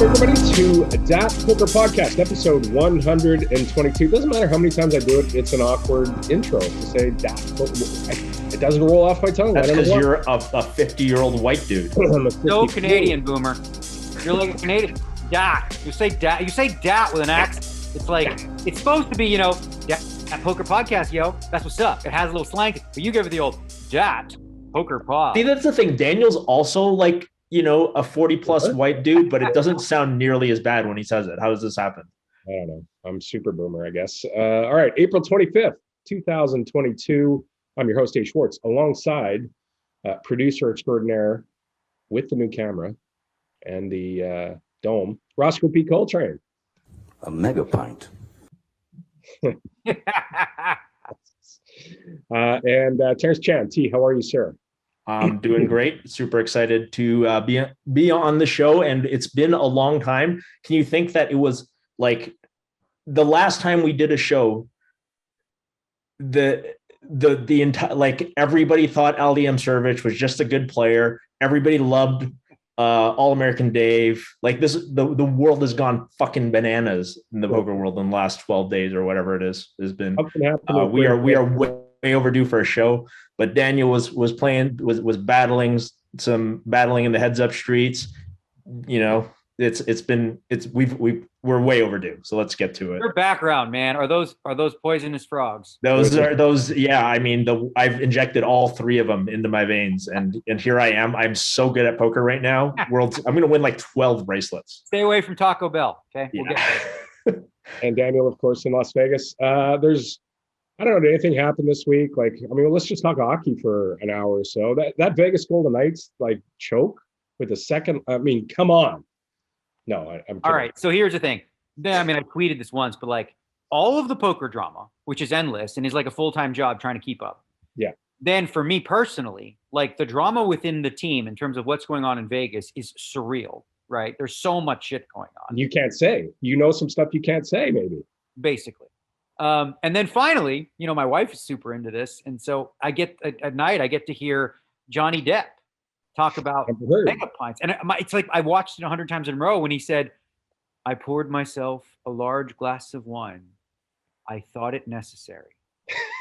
everybody, to DAT Poker Podcast, episode 122. Doesn't matter how many times I do it, it's an awkward intro to say DAT. It doesn't roll off my tongue. That's because you're a 50-year-old white dude. No Canadian boomer. You're like a Canadian. DAT. You say DAT. You say DAT with an accent. It's like, it's supposed to be, DAT Poker Podcast, yo. That's what's up. It has a little slang, but you give it the old DAT Poker Pod. See, that's the thing. Daniel's also like, a 40-plus white dude, but it doesn't sound nearly as bad when he says it. How does this happen? I don't know. I'm super boomer, I guess. All right, April 25th, 2022. I'm your host, Dave Schwartz, alongside producer extraordinaire with the new camera and the dome, Roscoe P. Coltrane. A mega pint. And Terrence Chan. T, how are you, sir? I'm doing great. Super excited to be on the show, and it's been a long time. Can you think that it was like the last time we did a show? The entire, like, everybody thought Ali Imsirovich was just a good player. Everybody loved All-American Dave. Like, the world has gone fucking bananas in the poker world in the last 12 days or whatever it is has been. We are way overdue for a show. But Daniel was battling in the heads up streets. We're way overdue. So let's get to it. Your background, man, are those poisonous frogs? Yeah. I mean, I've injected all three of them into my veins, and here I am. I'm so good at poker right now. I'm going to win like 12 bracelets. Stay away from Taco Bell. Okay. Yeah. We'll get there. And Daniel, of course, in Las Vegas. I don't know, did anything happen this week? Let's just talk hockey for an hour or so. That Vegas Golden Knights choke with the second. Come on. No, I'm kidding. All right. So here's the thing. I tweeted this once, but all of the poker drama, which is endless and is like a full-time job trying to keep up. Yeah. Then for me personally, the drama within the team in terms of what's going on in Vegas is surreal, right? There's so much shit going on. You can't say. Some stuff you can't say, maybe. Basically. And then finally, my wife is super into this. And so at night, I get to hear Johnny Depp talk about mega pints. And it's like I watched it 100 times in a row when he said, I poured myself a large glass of wine. I thought it necessary.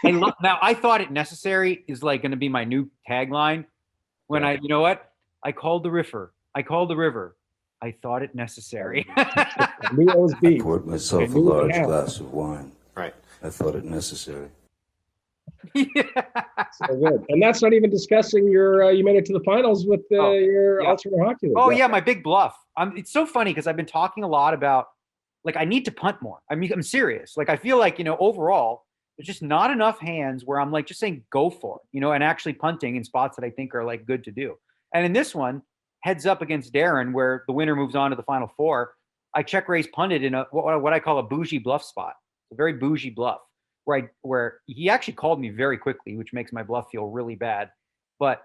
Now, I thought it necessary is going to be my new tagline. When I called the river. I thought it necessary. I poured myself a large glass of wine. Right. I thought it necessary. Yeah. So good. And that's not even discussing you made it to the finals with your alternate hockey league. Oh, yeah, my big bluff. It's so funny because I've been talking a lot about, I need to punt more. I'm serious. I feel overall, there's just not enough hands where I'm just saying go for it, and actually punting in spots that I think are good to do. And in this one, heads up against Darren, where the winner moves on to the final four, I check raise punted in what I call a bougie bluff spot. A very bougie bluff where he actually called me very quickly, which makes my bluff feel really bad. But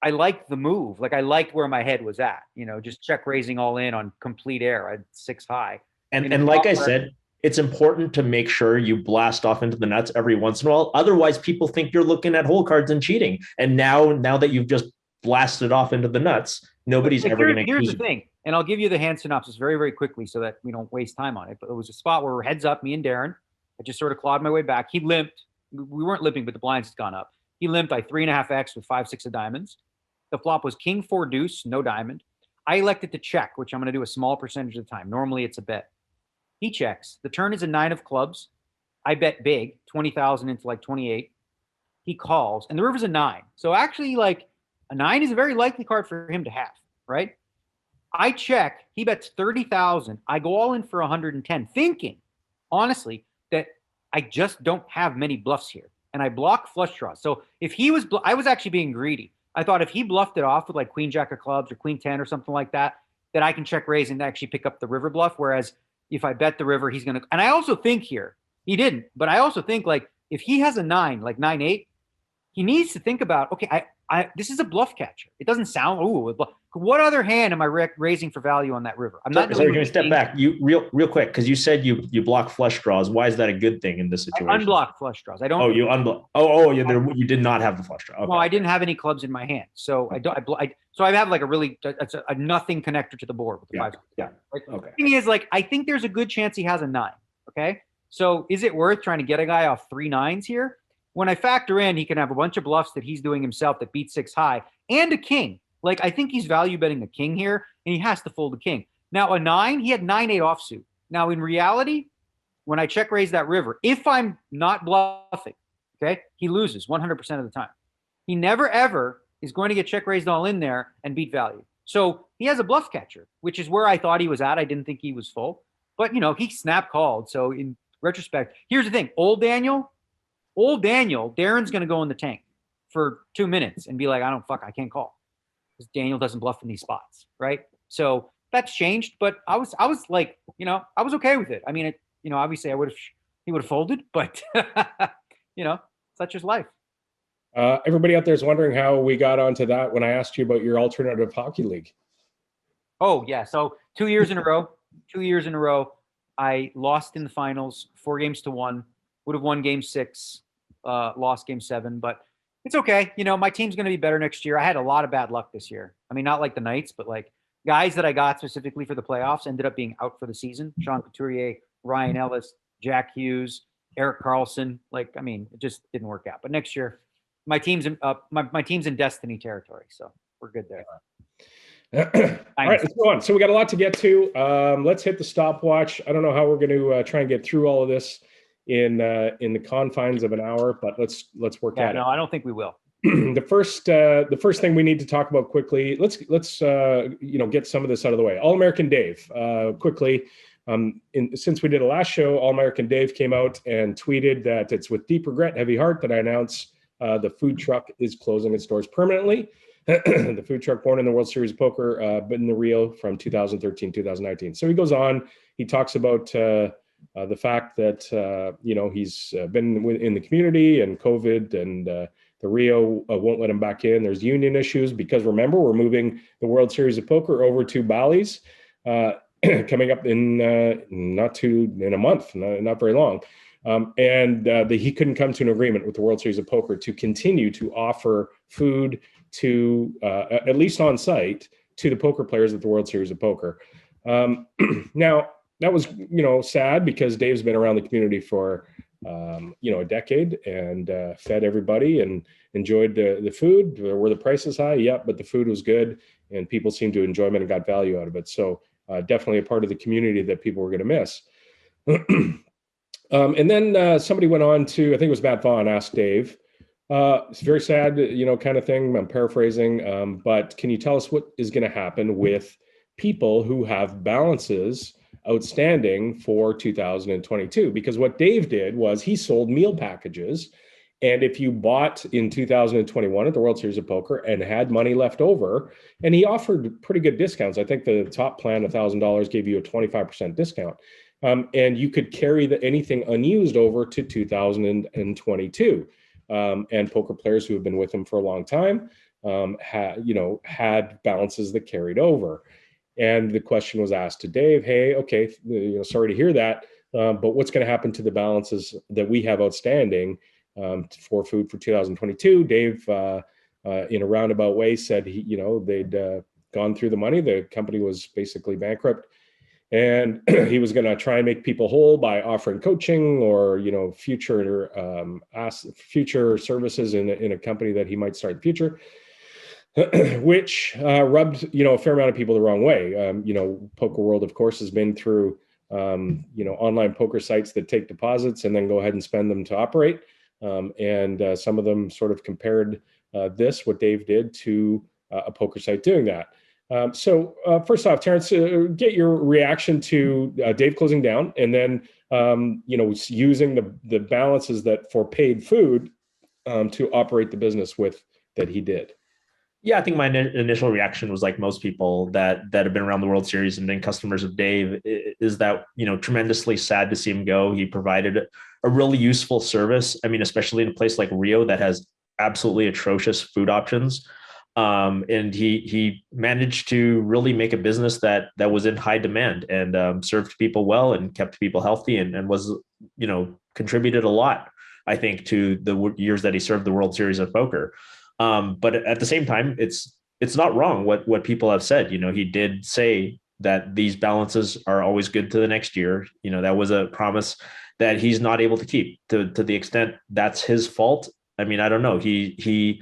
I liked the move. I liked where my head was at, just check raising all in on complete air at 6 high. And like I said, it's important to make sure you blast off into the nuts every once in a while. Otherwise, people think you're looking at hole cards and cheating. And now that you've just blasted off into the nuts, nobody's ever going to. Here's the thing. And I'll give you the hand synopsis very, very quickly so that we don't waste time on it. But it was a spot where we're heads up, me and Darren. I just sort of clawed my way back. He limped. We weren't limping, but the blinds had gone up. He limped. I 3.5x with 5-6 of diamonds. The flop was king 4 deuce, no diamond. I elected to check, which I'm going to do a small percentage of the time. Normally it's a bet. He checks. The turn is a 9 of clubs. I bet big, 20,000 into 28. He calls, and the river's a 9. So actually, a 9 is a very likely card for him to have, right? I check. He bets 30,000. I go all in for 110, thinking, honestly, that I just don't have many bluffs here. And I block flush draws. So if he was, I was actually being greedy. I thought if he bluffed it off with queen jack of clubs or queen 10 or something like that, that I can check raise and actually pick up the river bluff. Whereas if I bet the river, he's going to, and I also think here, he didn't, but I also think if he has a 9, 9-8, he needs to think about, okay, this is a bluff catcher. It doesn't sound, what other hand am I raising for value on that river? I'm not. Sorry, can we step back? You real quick, because you said you block flush draws. Why is that a good thing in this situation? I unblock flush draws. I don't. Oh, you unblock. You did not have the flush draw. Okay. No, I didn't have any clubs in my hand, so I don't. So I have like a nothing connector to the board with the 5. Yeah. Like, okay. The thing is, like, I think there's a good chance he has a 9. Okay, so is it worth trying to get a guy off 3 9s here? When I factor in, he can have a bunch of bluffs that he's doing himself that beat 6 high and a king. Like, I think he's value betting a king here, and he has to fold a king. Now, a 9, he had 9-8 offsuit. Now, in reality, when I check raise that river, if I'm not bluffing, okay, he loses 100% of the time. He never, ever is going to get check raised all in there and beat value. So he has a bluff catcher, which is where I thought he was at. I didn't think he was full. But, he snap called. So in retrospect, here's the thing. Old Daniel, Darren's going to go in the tank for 2 minutes and be like, I can't call. Because Daniel doesn't bluff in these spots, right? So that's changed, but I was like, I was okay with it. I mean, obviously he would have folded, but such is life. Everybody out there is wondering how we got onto that when I asked you about your alternative hockey league. Oh yeah, so 2 years in a row, I lost in the finals, 4-1. Would have won game 6, lost game 7, but it's okay. My team's going to be better next year. I had a lot of bad luck this year. I mean, not like the Knights, but like guys that I got specifically for the playoffs ended up being out for the season. Sean Couturier, Ryan Ellis, Jack Hughes, Eric Carlson. Like, I mean, it just didn't work out. But next year, my team's in destiny territory, so we're good there. All right, let's go on. So we got a lot to get to. Let's hit the stopwatch. I don't know how we're going to try and get through all of this in the confines of an hour, but let's work at it. No, I don't think we will. The first thing we need to talk about quickly. Let's get some of this out of the way. All-American Dave, quickly. Since we did a last show, All-American Dave came out and tweeted that it's with deep regret, heavy heart that I announce the food truck is closing its doors permanently. The food truck born in the World Series of Poker, but in the Rio from 2013, 2019. So he goes on. He talks about the fact that he's been in the community and COVID, and the Rio won't let him back in. There's union issues because, remember, we're moving the World Series of Poker over to Bally's coming up in a month, not very long. He couldn't come to an agreement with the World Series of Poker to continue to offer food to at least on site to the poker players at the World Series of Poker. Now that was sad because Dave's been around the community for a decade and fed everybody and enjoyed the food. Were the prices high? Yep, but the food was good and people seemed to enjoy it and got value out of it. So definitely a part of the community that people were going to miss. And then somebody went on to, I think it was Matt Vaughn, asked Dave, it's very sad, kind of thing. I'm paraphrasing, but can you tell us what is going to happen with people who have balances outstanding for 2022? Because what Dave did was he sold meal packages. And if you bought in 2021 at the World Series of Poker and had money left over, and he offered pretty good discounts. I think the top plan, $1,000, gave you a 25% discount. And you could carry anything unused over to 2022. And poker players who have been with him for a long time had balances that carried over. And the question was asked to Dave, hey, okay, sorry to hear that, but what's going to happen to the balances that we have outstanding for food for 2022? Dave, in a roundabout way, said they'd gone through the money. The company was basically bankrupt. And he was going to try and make people whole by offering coaching or, future services in a company that he might start in the future, which rubbed, a fair amount of people the wrong way. Poker World, of course, has been through, online poker sites that take deposits and then go ahead and spend them to operate. And some of them sort of compared what Dave did, to a poker site doing that. So first off, Terrence, get your reaction to Dave closing down, and then using the balances that for paid food to operate the business with that he did. Yeah, I think my initial reaction was like most people that have been around the World Series and been customers of Dave, is that tremendously sad to see him go. He provided a really useful service. I mean, especially in a place like Rio that has absolutely atrocious food options. And he managed to really make a business that was in high demand and served people well and kept people healthy and was, contributed a lot, I think, to the years that he served the World Series of Poker. But at the same time, it's not wrong what people have said. He did say that these balances are always good to the next year. That was a promise that he's not able to keep. To the extent that's his fault, I mean, I don't know. He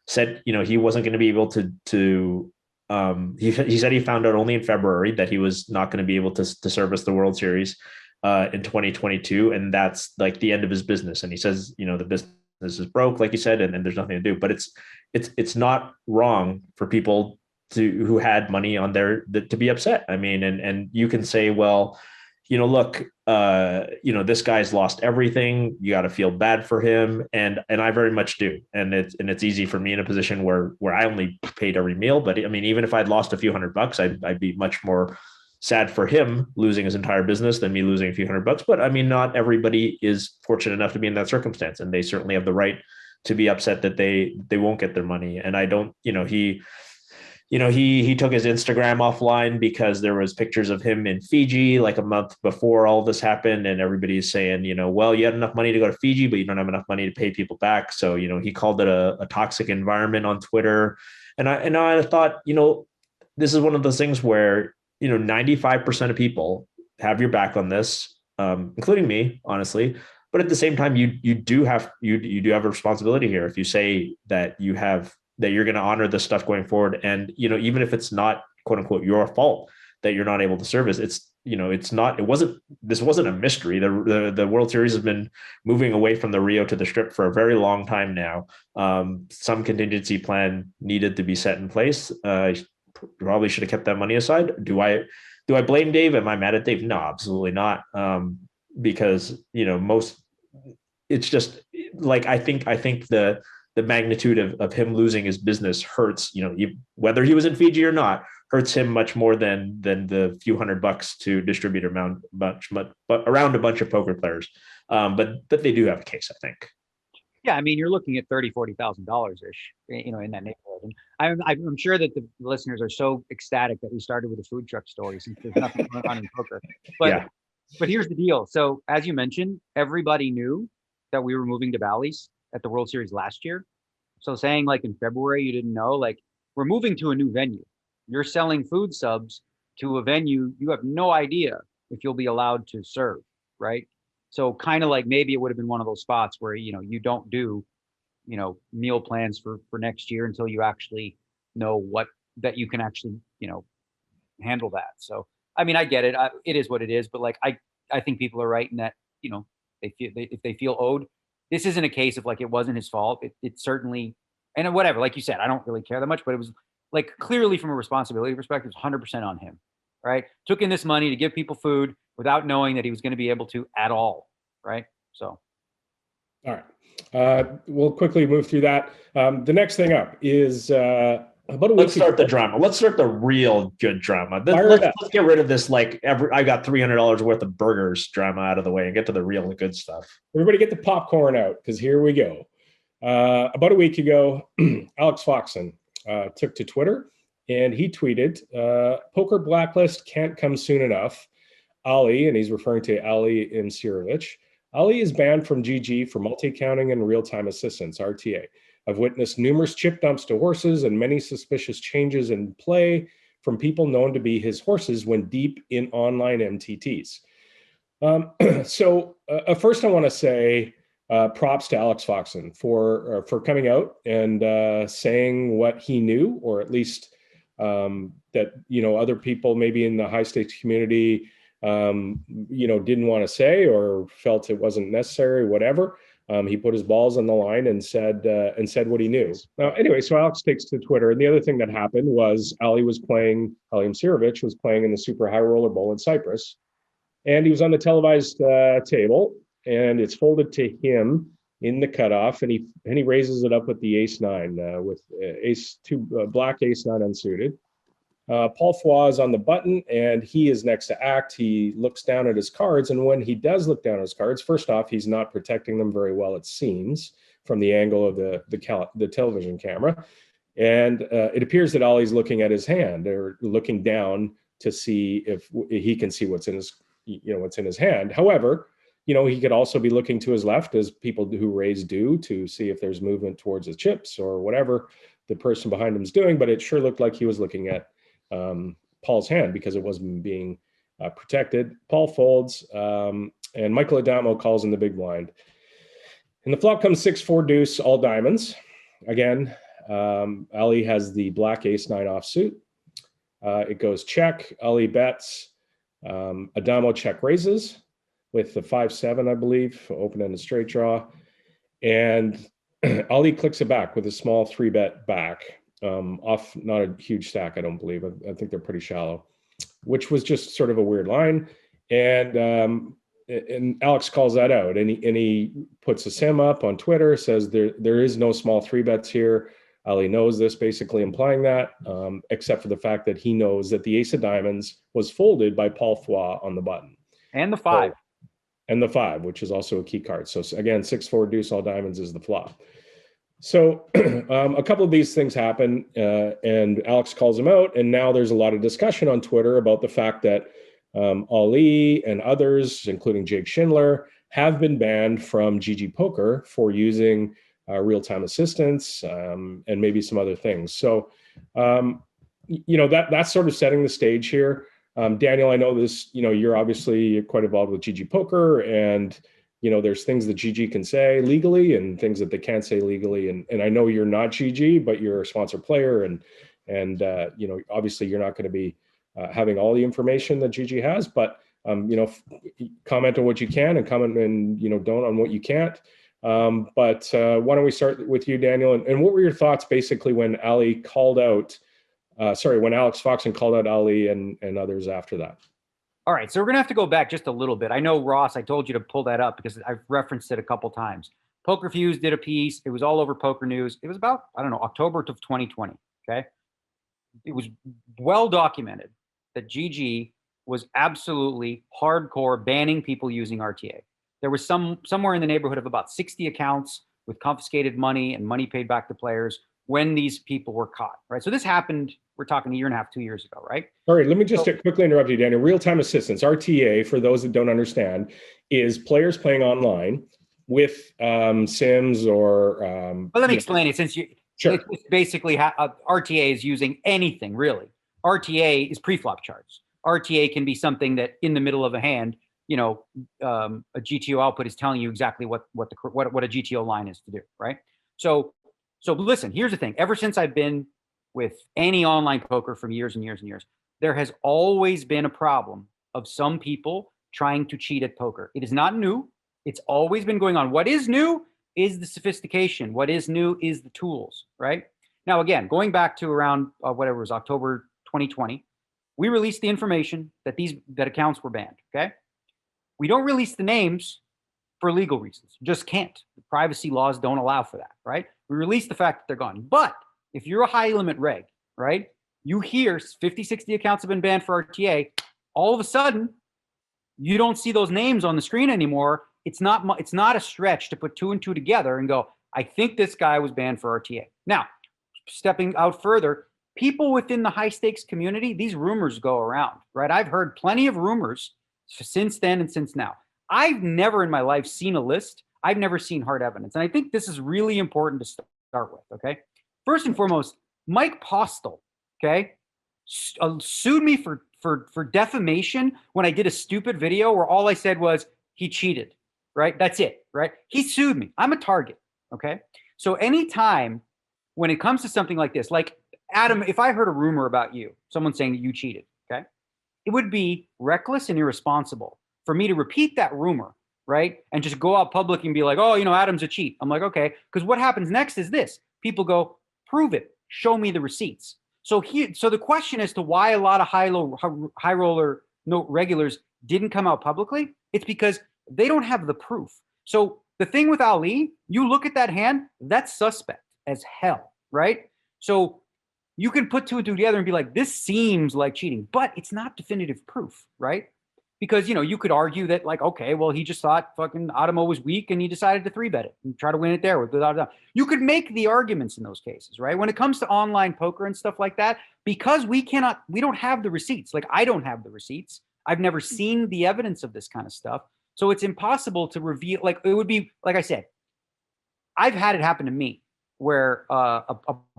said, he wasn't going to be able to he said he found out only in February that he was not going to be able to service the World Series in 2022. And that's like the end of his business. And he says, the business is broke, like you said, and there's nothing to do. But it's not wrong for people who had money on there to be upset. I mean, and you can say, well, look, this guy's lost everything. You got to feel bad for him. And I very much do. And it's easy for me in a position where I only paid every meal. But I mean, even if I'd lost a few $100, I'd be much more sad for him losing his entire business than me losing a few $100. But I mean, not everybody is fortunate enough to be in that circumstance, and they certainly have the right to be upset that they won't get their money. And I don't, he took his Instagram offline because there was pictures of him in Fiji like a month before all this happened. And everybody's saying, well, you had enough money to go to Fiji, but you don't have enough money to pay people back. So, he called it a toxic environment on Twitter. And I thought, this is one of those things where, 95% of people have your back on this, including me, honestly. But at the same time, you do have a responsibility here. If you say that you're going to honor this stuff going forward, and even if it's not quote unquote your fault that you're not able to service, this wasn't a mystery. The World Series has been moving away from the Rio to the Strip for a very long time now. Some contingency plan needed to be set in place. Probably should have kept that money aside. Do I blame Dave? Am I mad at Dave? No, absolutely not. Because it's just like I think the magnitude of him losing his business hurts, whether he was in Fiji or not, hurts him much more than the few $100 to distribute around a bunch of poker players. But they do have a case, I think. Yeah, I mean, you're looking at $30,000-$40,000 ish, in that neighborhood. And I'm sure that the listeners are so ecstatic that we started with a food truck story, since there's nothing going on in poker. But yeah. But here's the deal. So as you mentioned, everybody knew that we were moving to Bally's at the World Series last year. So saying like in February you didn't know, like, we're moving to a new venue. You're selling food subs to a venue you have no idea if you'll be allowed to serve, right? So kind of like maybe it would have been one of those spots where, you don't do, meal plans for next year until you actually know that you can actually, handle that. So, I mean, I get it. It is what it is, but like, I think people are right in that, if they feel owed, this isn't a case of like, it wasn't his fault. It certainly, and whatever, like you said, I don't really care that much, but it was like clearly from a responsibility perspective, 100% on him, right? Took in this money to give people food without knowing that he was going to be able to at all, right? So. All right. We'll quickly move through that. The next thing up is about a week. Let's start the drama. Let's start the real good drama. Let's get rid of this I got $300 worth of burgers drama out of the way and get to the real good stuff. Everybody get the popcorn out, because here we go. About a week ago, Alex Foxen took to Twitter and he tweeted, "Poker blacklist can't come soon enough. Ali," and he's referring to Ali Imsirovich, "Ali is banned from GG for multi-counting and real-time assistance, RTA. I've witnessed numerous chip dumps to horses and many suspicious changes in play from people known to be his horses when deep in online MTTs." So first I want to say props to Alex Foxen for coming out and saying what he knew, or at least that, other people maybe in the high stakes community didn't want to say or felt it wasn't necessary, whatever. He put his balls on the line and said what he knew. Anyway, so Alex takes to Twitter, and the other thing that happened was Ali Imsirovich was playing in the Super High Roller Bowl in Cyprus, and he was on the televised table, and it's folded to him in the cutoff, and he raises it up with the ace-9 with black ace-9 unsuited. Paul Foy is on the button, and he is next to act. He looks down at his cards, and when he does look down at his cards, first off, he's not protecting them very well, it seems. from the angle of the television camera. And it appears that Ali's looking at his hand, or looking down to see if he can see what's in his hand. However, he could also be looking to his left, as people who raise do, to see if there's movement towards his chips or whatever the person behind him is doing. But it sure looked like he was looking at Paul's hand, because it wasn't being protected. Paul folds, and Michael Adamo calls in the big blind. And the flop comes 6-4 deuce, all diamonds. Again, Ali has the black ace 9 offsuit. It goes check. Ali bets. Adamo check raises with the 5-7, I believe, open-ended straight draw. And Ali clicks it back with a small 3-bet back, off not a huge stack, I don't believe. I think they're pretty shallow, which was just sort of a weird line. And Alex calls that out, and he puts a sim up on Twitter, says there is no small 3-bets here. Ali knows this, basically implying that, except for the fact that he knows that the ace of diamonds was folded by Paul Foix on the button. And the 5. And the 5, which is also a key card. So again, 6-4 deuce, all diamonds is the flop. So a couple of these things happen, and Alex calls him out. And now there's a lot of discussion on Twitter about the fact that Ali and others, including Jake Schindler, have been banned from GG Poker for using real-time assistance, and maybe some other things. So, that's sort of setting the stage here. Daniel, I know this, you're obviously quite involved with GG Poker, and, there's things that GG can say legally and things that they can't say legally. And I know you're not GG, but you're a sponsor player, and obviously you're not going to be having all the information that GG has, but, comment on what you can, and comment and, don't on what you can't. But why don't we start with you, Daniel? And what were your thoughts basically when Ali called out, when Alex Foxen called out Ali and others after that? All right, so we're going to have to go back just a little bit. I know, Ross, I told you to pull that up because I've referenced it a couple times. Pokerfuse did a piece. It was all over Poker News. It was about, October of 2020, okay? It was well documented that GG was absolutely hardcore banning people using RTA. There was somewhere in the neighborhood of about 60 accounts with confiscated money and money paid back to players when these people were caught, right? So this happened, we're talking a year and a half, 2 years ago, right? All right, let me just quickly interrupt you, Daniel. Real-time assistance, RTA, for those that don't understand, is players playing online with sims or... well, let me explain it, since you... Sure. It's basically, RTA is using anything, really. RTA is pre-flop charts. RTA can be something that in the middle of a hand, a GTO output is telling you exactly what a GTO line is to do, right? So listen, here's the thing. Ever since I've been with any online poker from years and years and years, there has always been a problem of some people trying to cheat at poker. It is not new. It's always been going on. What is new is the sophistication. What is new is the tools, right? Now, again, going back to around whatever it was, October 2020, we released the information that accounts were banned, okay? We don't release the names for legal reasons. Just can't. The privacy laws don't allow for that, right? We release the fact that they're gone. But if you're a high limit reg, right, you hear 50, 60 accounts have been banned for RTA, all of a sudden, you don't see those names on the screen anymore. It's not a stretch to put 2 and 2 together and go, I think this guy was banned for RTA. Now, stepping out further, people within the high stakes community, these rumors go around, right? I've heard plenty of rumors since then and since now. I've never in my life seen a list. I've never seen hard evidence. And I think this is really important to start with, okay? First and foremost, Mike Postel, okay, sued me for defamation when I did a stupid video where all I said was he cheated, right? That's it, right? He sued me. I'm a target, okay? So anytime when it comes to something like this, like Adam, if I heard a rumor about you, someone saying that you cheated, okay, it would be reckless and irresponsible for me to repeat that rumor, right? And just go out public and be like, oh, Adam's a cheat. I'm like, okay, because what happens next is this. People go, prove it. Show me the receipts. So the question as to why a lot of high roller note regulars didn't come out publicly, it's because they don't have the proof. So the thing with Ali, you look at that hand, that's suspect as hell, right? So you can put 2 and 2 together and be like, this seems like cheating, but it's not definitive proof, right? because, you know, you could argue that like, okay, well, he just thought fucking Adamo was weak and he decided to 3-bet it and try to win it there without. You could make the arguments in those cases, right? When it comes to online poker and stuff like that, because we don't have the receipts. Like, I don't have the receipts. I've never seen the evidence of this kind of stuff. So it's impossible to reveal. Like, it would be, like I said, I've had it happen to me where a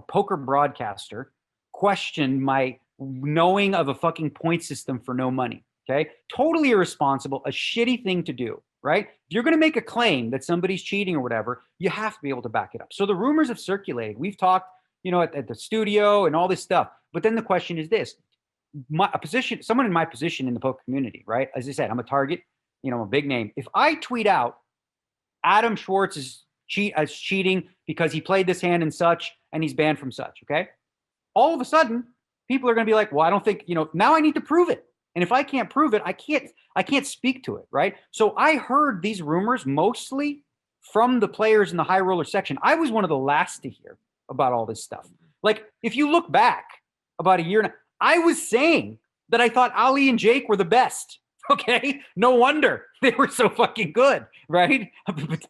poker broadcaster questioned my knowing of a fucking point system for no money. Okay. Totally irresponsible, a shitty thing to do, right? If you're going to make a claim that somebody's cheating or whatever, you have to be able to back it up. So the rumors have circulated. We've talked, you know, at the studio and all this stuff. But then the question is this: someone in my position in the poker community, right? As I said, I'm a target, you know, I'm a big name. If I tweet out Adam Schwartz is cheating because he played this hand and such, and he's banned from such, okay? All of a sudden, people are going to be like, well, I don't think, you know, now I need to prove it. And if I can't prove it, I can't speak to it, right? So I heard these rumors mostly from the players in the high roller section. I was one of the last to hear about all this stuff. Like, if you look back about a year, I was saying that I thought Ali and Jake were the best. Okay, no wonder they were so fucking good, right?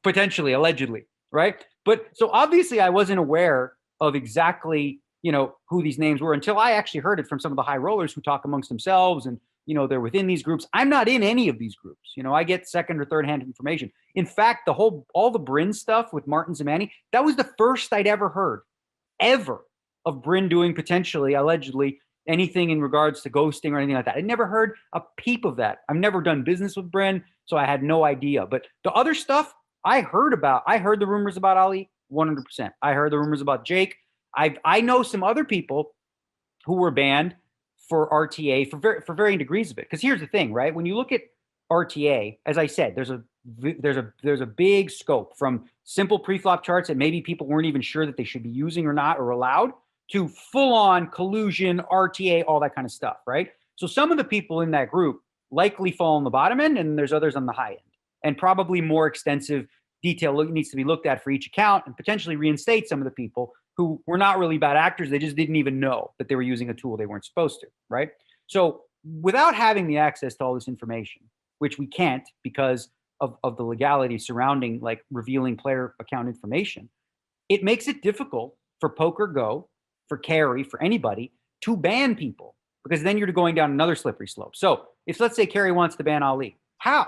Potentially, allegedly, right? But so obviously, I wasn't aware of exactly, you know, who these names were until I actually heard it from some of the high rollers who talk amongst themselves, and you know, they're within these groups. I'm not in any of these groups. You know, I get second or third hand information. In fact, all the Bryn stuff with Martin Zamani, that was the first I'd ever heard, ever, of Bryn doing potentially, allegedly, anything in regards to ghosting or anything like that. I never heard a peep of that. I've never done business with Bryn, so I had no idea. But the other stuff I heard the rumors about Ali 100%. I heard the rumors about Jake. I know some other people who were banned for RTA for varying degrees of it. Because here's the thing, right? When you look at RTA, as I said, there's a big scope from simple pre-flop charts that maybe people weren't even sure that they should be using or not or allowed, to full-on collusion, RTA, all that kind of stuff, right? So some of the people in that group likely fall on the bottom end, and there's others on the high end. And probably more extensive detail needs to be looked at for each account, and potentially reinstate some of the people who were not really bad actors. They just didn't even know that they were using a tool they weren't supposed to, right? So without having the access to all this information, which we can't because of the legality surrounding like revealing player account information, it makes it difficult for PokerGo, for Carey, for anybody to ban people, because then you're going down another slippery slope. So if, let's say, Carey wants to ban Ali, how,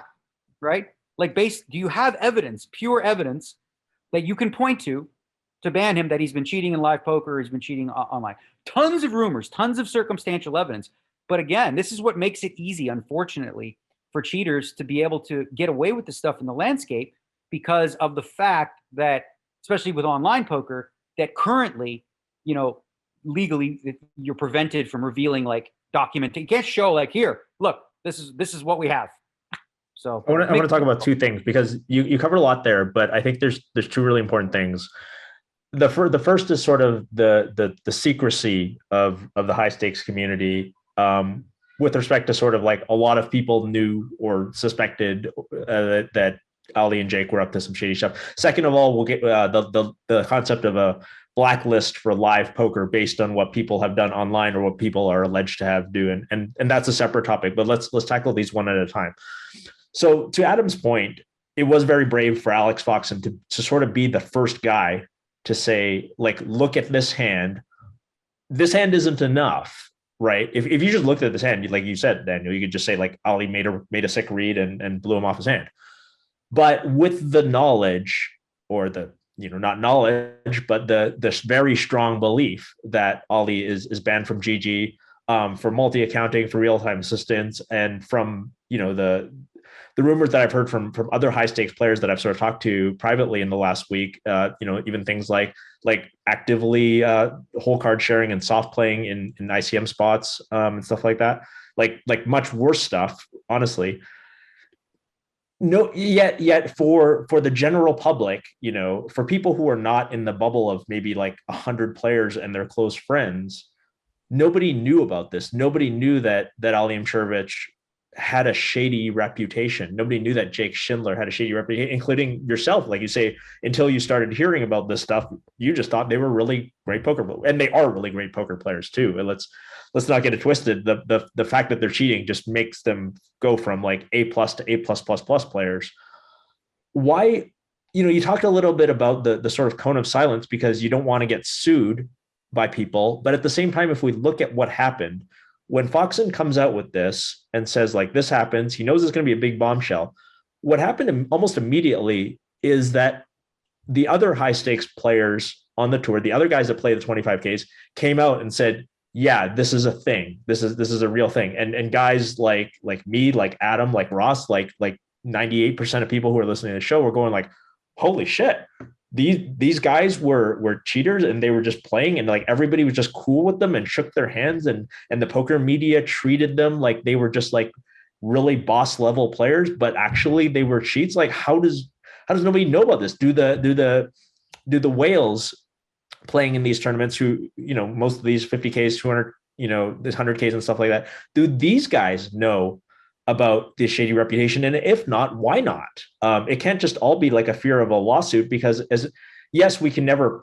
right? Like, do you have evidence, pure evidence, that you can point to ban him, that he's been cheating in live poker, or he's been cheating online? Tons of rumors, tons of circumstantial evidence. But again, this is what makes it easy, unfortunately, for cheaters to be able to get away with this stuff in the landscape, because of the fact that, especially with online poker, that currently, you know, legally you're prevented from revealing like document. You can't show like, here, look, this is what we have. So I want to talk about two things, because you covered a lot there, but I think there's two really important things. The first is sort of the secrecy of the high stakes community, with respect to sort of like a lot of people knew or suspected that Ali and Jake were up to some shady stuff. Second of all, we'll get the concept of a blacklist for live poker based on what people have done online or what people are alleged to have do, and that's a separate topic. But let's tackle these one at a time. So to Adam's point, it was very brave for Alex Foxen to sort of be the first guy to say, like, look at this hand. This hand isn't enough, right? If you just looked at this hand, like you said, Daniel, you could just say like Ali made a sick read and blew him off his hand. But with the knowledge, or the, you know, not knowledge, but this very strong belief that Ali is banned from GG, for multi-accounting, for real-time assistance, and from, you know, the rumors that I've heard from other high stakes players that I've sort of talked to privately in the last week, you know, even things like actively whole card sharing and soft playing in ICM spots, and stuff like that, like much worse stuff, honestly. No, yet for the general public, you know, for people who are not in the bubble of maybe like 100 players and their close friends, nobody knew about this. Nobody knew that Ali Imsirovich had a shady reputation. Nobody knew that Jake Schindler had a shady reputation, including yourself. Like you say, until you started hearing about this stuff, you just thought they were really great poker players, and they are really great poker players too. And let's not get it twisted. The fact that they're cheating just makes them go from like A+ to A+++ players. Why? You talked a little bit about the sort of cone of silence because you don't want to get sued by people, but at the same time, if we look at what happened. When Foxen comes out with this and says, like, this happens, he knows it's going to be a big bombshell. What happened almost immediately is that the other high stakes players on the tour, the other guys that play the 25Ks, came out and said, yeah, this is a thing. This is a real thing. And guys like me, like Adam, like Ross, like 98% of people who are listening to the show were going like, holy shit. These guys were cheaters, and they were just playing, and like everybody was just cool with them and shook their hands, and the poker media treated them like they were just like really boss level players, but actually they were cheats. Like how does nobody know about this? Do the whales playing in these tournaments who, most of these 50Ks, 200, this 100Ks and stuff like that, do these guys know about this shady reputation? And if not, why not? It can't just all be like a fear of a lawsuit, because yes, we can never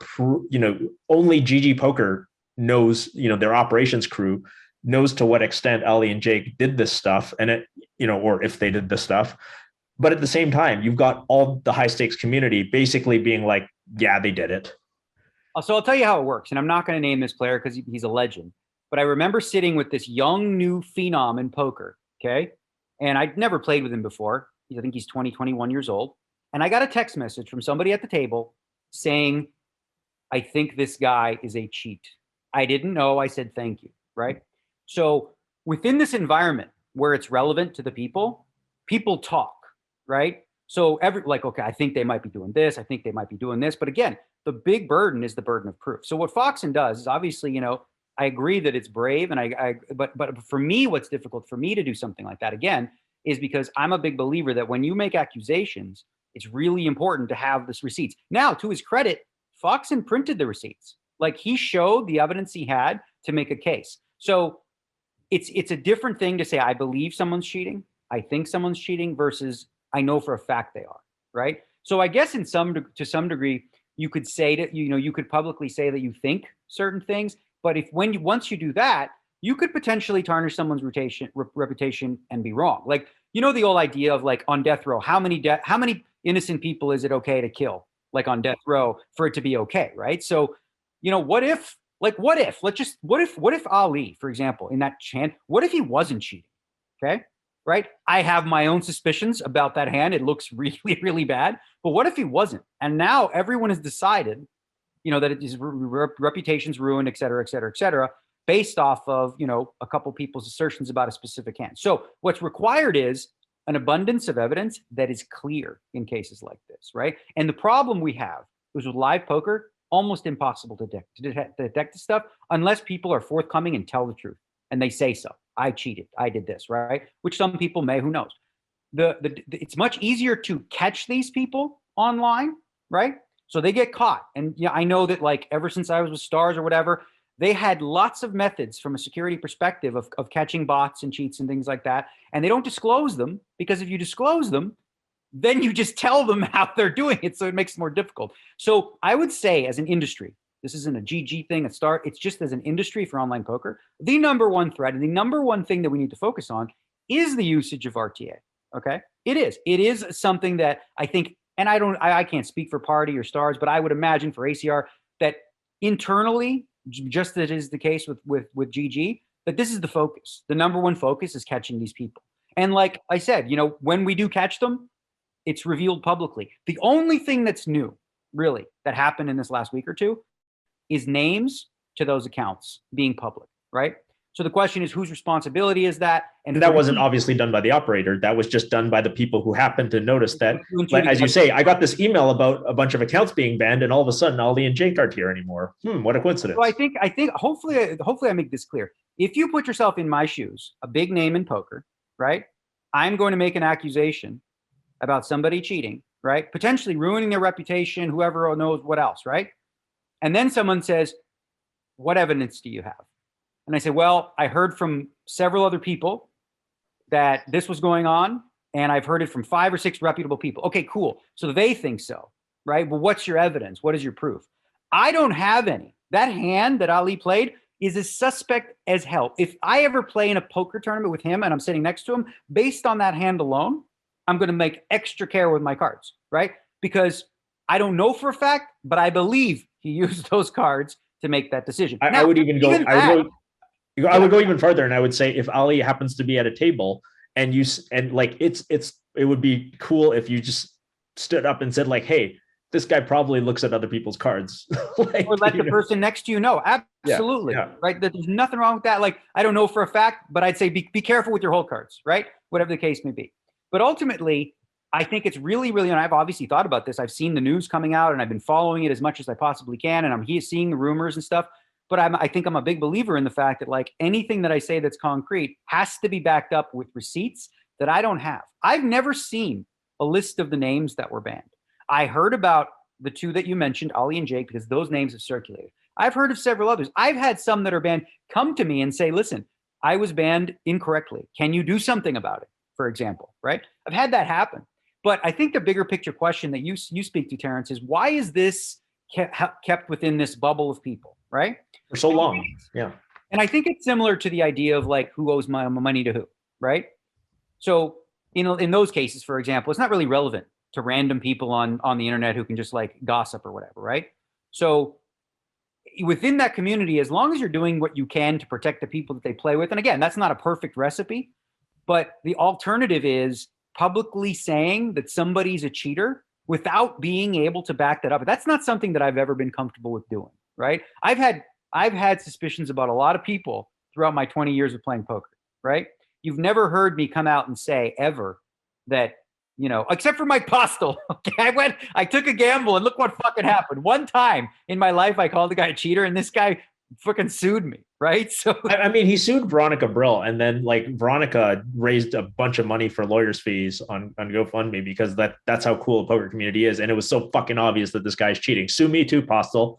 only GG Poker knows, their operations crew knows to what extent Ali and Jake did this stuff, and it, or if they did this stuff. But at the same time, you've got all the high stakes community basically being like, yeah, they did it. So I'll tell you how it works. And I'm not going to name this player because he's a legend, but I remember sitting with this young new phenom in poker. Okay. And I'd never played with him before. I think he's 20, 21 years old. And I got a text message from somebody at the table saying, I think this guy is a cheat. I didn't know. I said, thank you. Right. So within this environment where it's relevant to the people talk. Right. So okay, I think they might be doing this. I think they might be doing this. But again, the big burden is the burden of proof. So what Foxen does is obviously, I agree that it's brave, and but for me, what's difficult for me to do something like that again is because I'm a big believer that when you make accusations, it's really important to have this receipts. Now, to his credit, Foxen printed the receipts. Like, he showed the evidence he had to make a case. So it's a different thing to say I believe someone's cheating, I think someone's cheating, versus I know for a fact they are, right? So I guess to some degree, you could say that you could publicly say that you think certain things. But once you do that, you could potentially tarnish someone's reputation and be wrong. Like, the old idea of like on death row, how many innocent people is it okay to kill? Like on death row for it to be okay, right? So, what if Ali, for example, in that hand, what if he wasn't cheating? Okay, right? I have my own suspicions about that hand. It looks really, really bad. But what if he wasn't? And now everyone has decided that his reputation's ruined, et cetera, based off of, a couple people's assertions about a specific hand. So what's required is an abundance of evidence that is clear in cases like this, right? And the problem we have is with live poker, almost impossible to detect this stuff unless people are forthcoming and tell the truth. And they say so. I cheated. I did this, right? Which some people may, who knows? It's much easier to catch these people online, right? So they get caught. And I know that like ever since I was with Stars or whatever, they had lots of methods from a security perspective of catching bots and cheats and things like that. And they don't disclose them, because if you disclose them, then you just tell them how they're doing it. So it makes it more difficult. So I would say as an industry, this isn't a GG thing, it's just as an industry for online poker, the number one threat and the number one thing that we need to focus on is the usage of RTA. Okay. It is something that I think, and I can't speak for Party or Stars, but I would imagine for ACR that internally, just as is the case with GG, that this is the focus. The number one focus is catching these people. And like I said, when we do catch them, it's revealed publicly. The only thing that's new, really, that happened in this last week or two is names to those accounts being public, right? So the question is, whose responsibility is that? And that wasn't obviously done by the operator. That was just done by the people who happened to notice that, like, as you say, I got this email about a bunch of accounts being banned, and all of a sudden, Ali and Jake aren't here anymore. What a coincidence. So I think hopefully I make this clear. If you put yourself in my shoes, a big name in poker, right? I'm going to make an accusation about somebody cheating, right? Potentially ruining their reputation, whoever knows what else, right? And then someone says, what evidence do you have? And I say, well, I heard from several other people that this was going on, and I've heard it from 5 or 6 reputable people. Okay, cool. So they think so, right? Well, what's your evidence? What is your proof? I don't have any. That hand that Ali played is as suspect as hell. If I ever play in a poker tournament with him and I'm sitting next to him, based on that hand alone, I'm going to make extra care with my cards, right? Because I don't know for a fact, but I believe he used those cards to make that decision. I would even go. I would go even further, and I would say if Ali happens to be at a table and it would be cool if you just stood up and said like, "Hey, this guy probably looks at other people's cards," like, or let the person next to you know. Absolutely, right. There's nothing wrong with that. Like, I don't know for a fact, but I'd say be careful with your whole cards, right? Whatever the case may be. But ultimately, I think it's really, and I've obviously thought about this. I've seen the news coming out, and I've been following it as much as I possibly can, and I'm seeing the rumors and stuff. But I think I'm a big believer in the fact that like anything that I say that's concrete has to be backed up with receipts that I don't have. I've never seen a list of the names that were banned. I heard about the 2 that you mentioned, Ali and Jake, because those names have circulated. I've heard of several others. I've had some that are banned come to me and say, listen, I was banned incorrectly. Can you do something about it, for example, right? I've had that happen. But I think the bigger picture question that you speak to, Terrence, is why is this kept within this bubble of people, right? For so long, yeah. And I think it's similar to the idea of like who owes my money to who, right? So, in those cases, for example, it's not really relevant to random people on the internet who can just like gossip or whatever, right? So within that community, as long as you're doing what you can to protect the people that they play with, and again, that's not a perfect recipe, but the alternative is publicly saying that somebody's a cheater without being able to back that up. That's not something that I've ever been comfortable with doing, right? I've had suspicions about a lot of people throughout my 20 years of playing poker, right? You've never heard me come out and say ever that, except for Mike Postel. Okay, I took a gamble and look what fucking happened. One time in my life, I called the guy a cheater, and this guy fucking sued me, right? So I mean, he sued Veronica Brill, and then like Veronica raised a bunch of money for lawyers' fees on GoFundMe because that's how cool the poker community is, and it was so fucking obvious that this guy's cheating. Sue me too, Postel.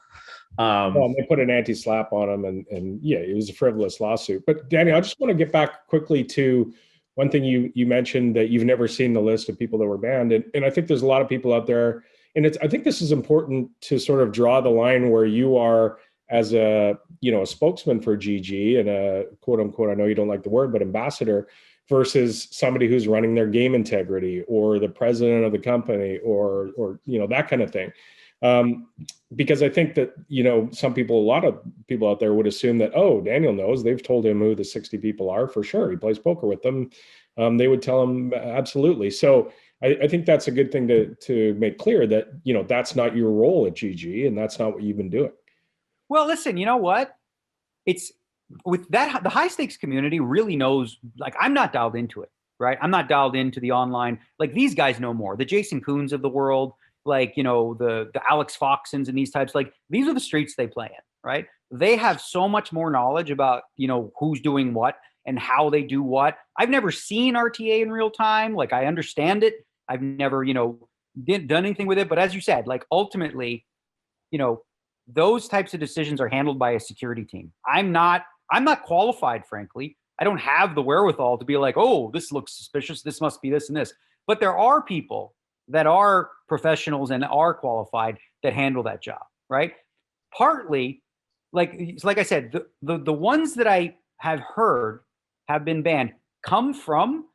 Well, they put an anti-slap on him, and yeah, it was a frivolous lawsuit. But Danny, I just want to get back quickly to one thing you mentioned, that you've never seen the list of people that were banned, and I think there's a lot of people out there, and I think this is important to sort of draw the line where you are as a spokesman for GG and a quote unquote, I know you don't like the word, but ambassador, versus somebody who's running their game integrity or the president of the company or that kind of thing. Because I think that, a lot of people out there would assume that, oh, Daniel knows, they've told him who the 60 people are for sure. He plays poker with them. They would tell him absolutely. So I think that's a good thing to make clear that, that's not your role at GG and that's not what you've been doing. Well, listen, you know what? It's with that, the high stakes community really knows, like, I'm not dialed into it, right? I'm not dialed into the online, like these guys know more, the Jason Koons of the world, like, the Alex Foxens and these types, like these are the streets they play in, right? They have so much more knowledge about, who's doing what and how they do what. I've never seen RTA in real time. Like, I understand it. I've never, done anything with it. But as you said, like ultimately, those types of decisions are handled by a security team. I'm not qualified, frankly. I don't have the wherewithal to be like, oh, this looks suspicious. This must be this and this. But there are people that are professionals and are qualified that handle that job, right? Partly, like I said, the ones that I have heard have been banned come from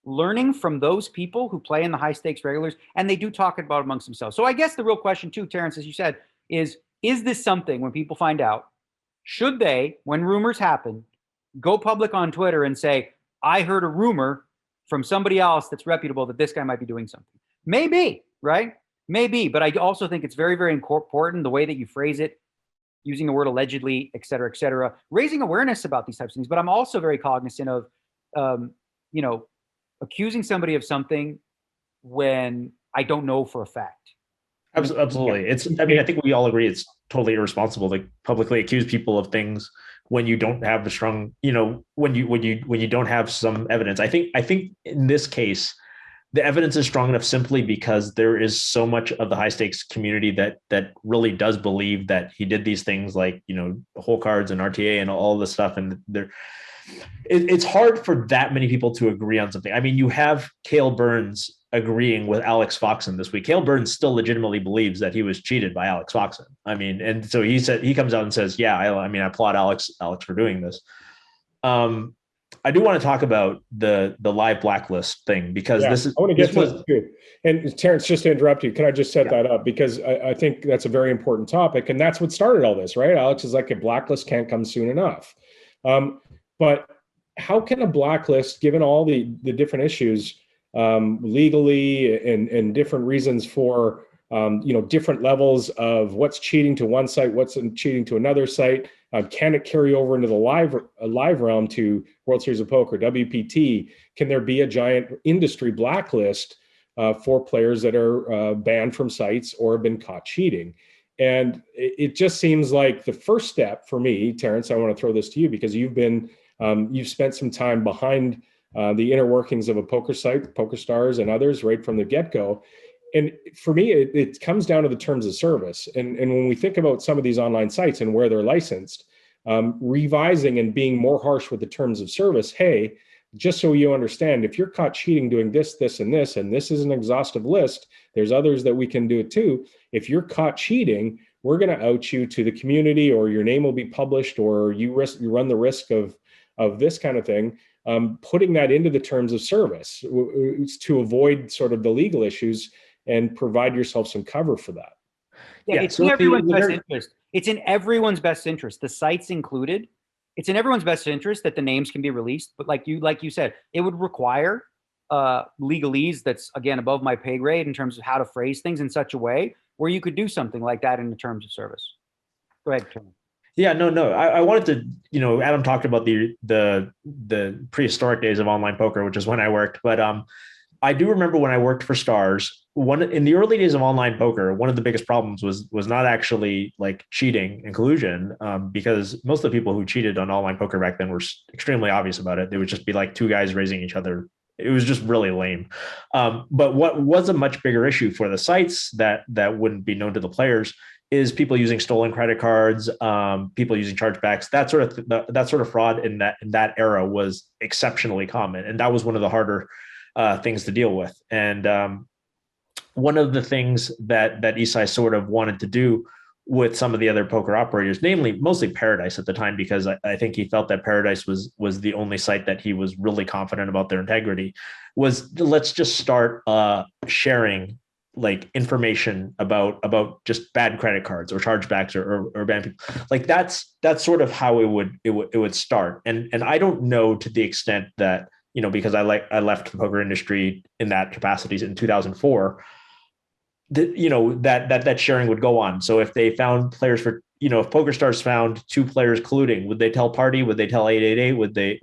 learning from those people who play in the high stakes regulars, and they do talk about amongst themselves. So I guess the real question too, Terrence, as you said, is this something when people find out, should they, when rumors happen, go public on Twitter and say, I heard a rumor from somebody else that's reputable that this guy might be doing something? Maybe, right? Maybe, but I also think it's very, very important the way that you phrase it, using the word allegedly, et cetera, raising awareness about these types of things. But I'm also very cognizant of, accusing somebody of something when I don't know for a fact. Absolutely. I think we all agree it's totally irresponsible to publicly accuse people of things when you don't have a strong, when you don't have some evidence. I think in this case, the evidence is strong enough simply because there is so much of the high stakes community that really does believe that he did these things, like, whole cards and RTA and all this stuff. And it's hard for that many people to agree on something. I mean, you have Cale Burns agreeing with Alex Foxen this week. Cale Burns still legitimately believes that he was cheated by Alex Foxen. I mean, and so he comes out and says, yeah, I applaud Alex for doing this. I do want to talk about the live blacklist thing, because I want to get to this too. And Terrence, just to interrupt you, can I just set that up? Because I think that's a very important topic, and that's what started all this, right? Alex is like, a blacklist can't come soon enough. But how can a blacklist, given all the different issues legally and different reasons for different levels of what's cheating to one site, what's cheating to another site, can it carry over into the live realm to World Series of Poker, WPT? Can there be a giant industry blacklist for players that are banned from sites or have been caught cheating? And it just seems like the first step for me, Terrence, I want to throw this to you, because you've spent some time behind the inner workings of a poker site, PokerStars and others, right from the get-go. And for me, it comes down to the terms of service. And when we think about some of these online sites and where they're licensed, revising and being more harsh with the terms of service, hey, just so you understand, if you're caught cheating doing this, this, and this is an exhaustive list, there's others that we can do it too. If you're caught cheating, we're going to out you to the community, or your name will be published, or you run the risk of this kind of thing. Putting that into the terms of service to avoid sort of the legal issues and provide yourself some cover for that. Yeah, it's in everyone's best interest. It's in everyone's best interest, the sites included. It's in everyone's best interest that the names can be released. But like you said, it would require legalese that's, again, above my pay grade in terms of how to phrase things in such a way where you could do something like that in the terms of service. Go ahead, Kenney. Yeah, no. I wanted to, Adam talked about the prehistoric days of online poker, which is when I worked. But I do remember when I worked for Stars, in the early days of online poker, one of the biggest problems was not actually like cheating and collusion, because most of the people who cheated on online poker back then were extremely obvious about it. They would just be like two guys raising each other. It was just really lame. But what was a much bigger issue for the sites that wouldn't be known to the players is people using stolen credit cards, people using chargebacks. That sort of fraud in that era was exceptionally common, and that was one of the harder things to deal with. And one of the things that Isai sort of wanted to do with some of the other poker operators, namely mostly Paradise at the time, because I think he felt that Paradise was the only site that he was really confident about their integrity, was let's just start sharing like information about just bad credit cards or chargebacks or bad people. Like that's sort of how it would start. And I don't know to the extent that, because I left the poker industry in that capacity in 2004, that sharing would go on. So if they found players for, if PokerStars found two players colluding, would they tell Party? Would they tell 888?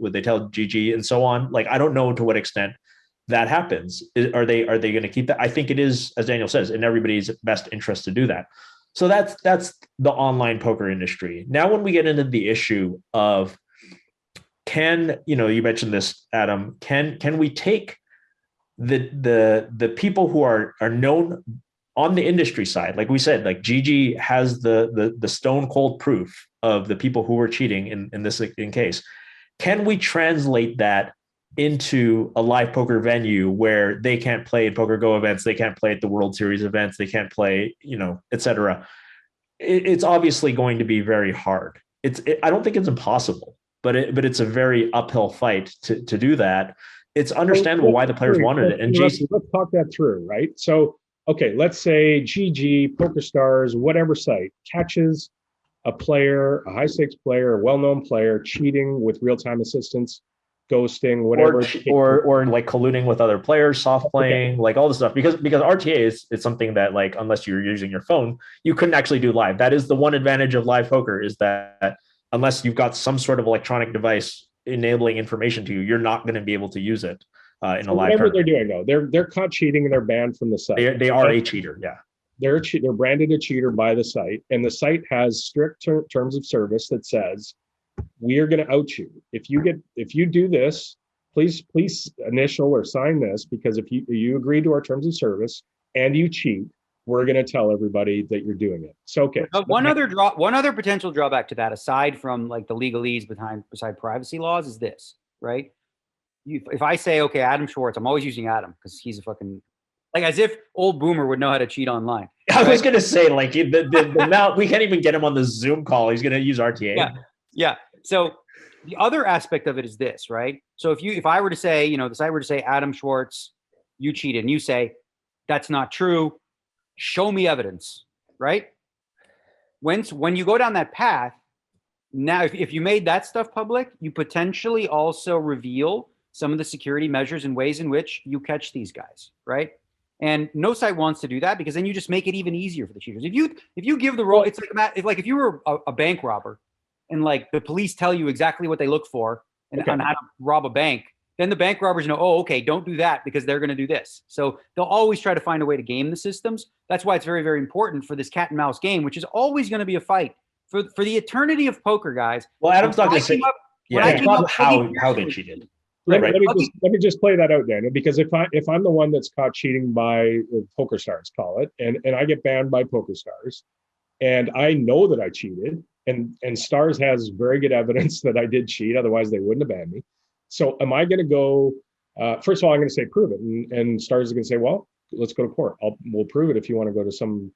Would they tell GG and so on? Like, I don't know to what extent that happens. Are they going to keep that? I think it is, as Daniel says, in everybody's best interest to do that. So that's the online poker industry. Now, when we get into the issue of you mentioned this, Adam, can we take the people who are known on the industry side, like we said, like GG has the stone cold proof of the people who were cheating in this case. Can we translate that into a live poker venue where they can't play at PokerGo events, they can't play at the World Series events, they can't play, et cetera? It's obviously going to be very hard. I don't think it's impossible, but it's a very uphill fight to do that. It's understandable why the players wanted it. And Jason, let's talk that through, right? So, okay, let's say GG, PokerStars, whatever site catches a player, a high stakes player, a well-known player cheating with real-time assistance, ghosting, whatever, or like colluding with other players, soft playing, like all this stuff. Because RTA is something that, like, unless you're using your phone, you couldn't actually do live. That is the one advantage of live poker, is that unless you've got some sort of electronic device enabling information to you, you're not going to be able to use it in a live whatever tournament. They're doing though, they're caught cheating and they're banned from the site. They are a cheater, yeah. They're branded a cheater by the site, and the site has strict terms of service that says, we are going to out you if you do this. Please initial or sign this, because if you agree to our terms of service and you cheat, we're going to tell everybody that you're doing it. So, okay. One other potential drawback to that, aside from like the legalese beside privacy laws, is this, right? If I say, okay, Adam Schwartz, I'm always using Adam because he's a fucking, like, as if old Boomer would know how to cheat online. I was gonna say, like, the amount, we can't even get him on the Zoom call. He's gonna use RTA. Yeah. So the other aspect of it is this, right? So if I were to say, the site were to say, Adam Schwartz, you cheated, and you say, that's not true, show me evidence, right? When you go down that path, now if you made that stuff public, you potentially also reveal some of the security measures and ways in which you catch these guys, right? And no site wants to do that because then you just make it even easier for the cheaters. If you give the role, it's like if you were a bank robber and like the police tell you exactly what they look for and on how to rob a bank, then the bank robbers know, oh, okay, don't do that because they're going to do this. So they'll always try to find a way to game the systems. That's why it's very, very important for this cat and mouse game, which is always going to be a fight for the eternity of poker, guys. Well, Adam's not going to say how they cheated. Let me just play that out, Daniel, because if I'm the one that's caught cheating by PokerStars, call it, and I get banned by PokerStars, and I know that I cheated, and Stars has very good evidence that I did cheat, otherwise they wouldn't have banned me. So am I going to go? First of all, I'm going to say prove it, and Stars is going to say, well, let's go to court. We'll prove it if you want to go to some,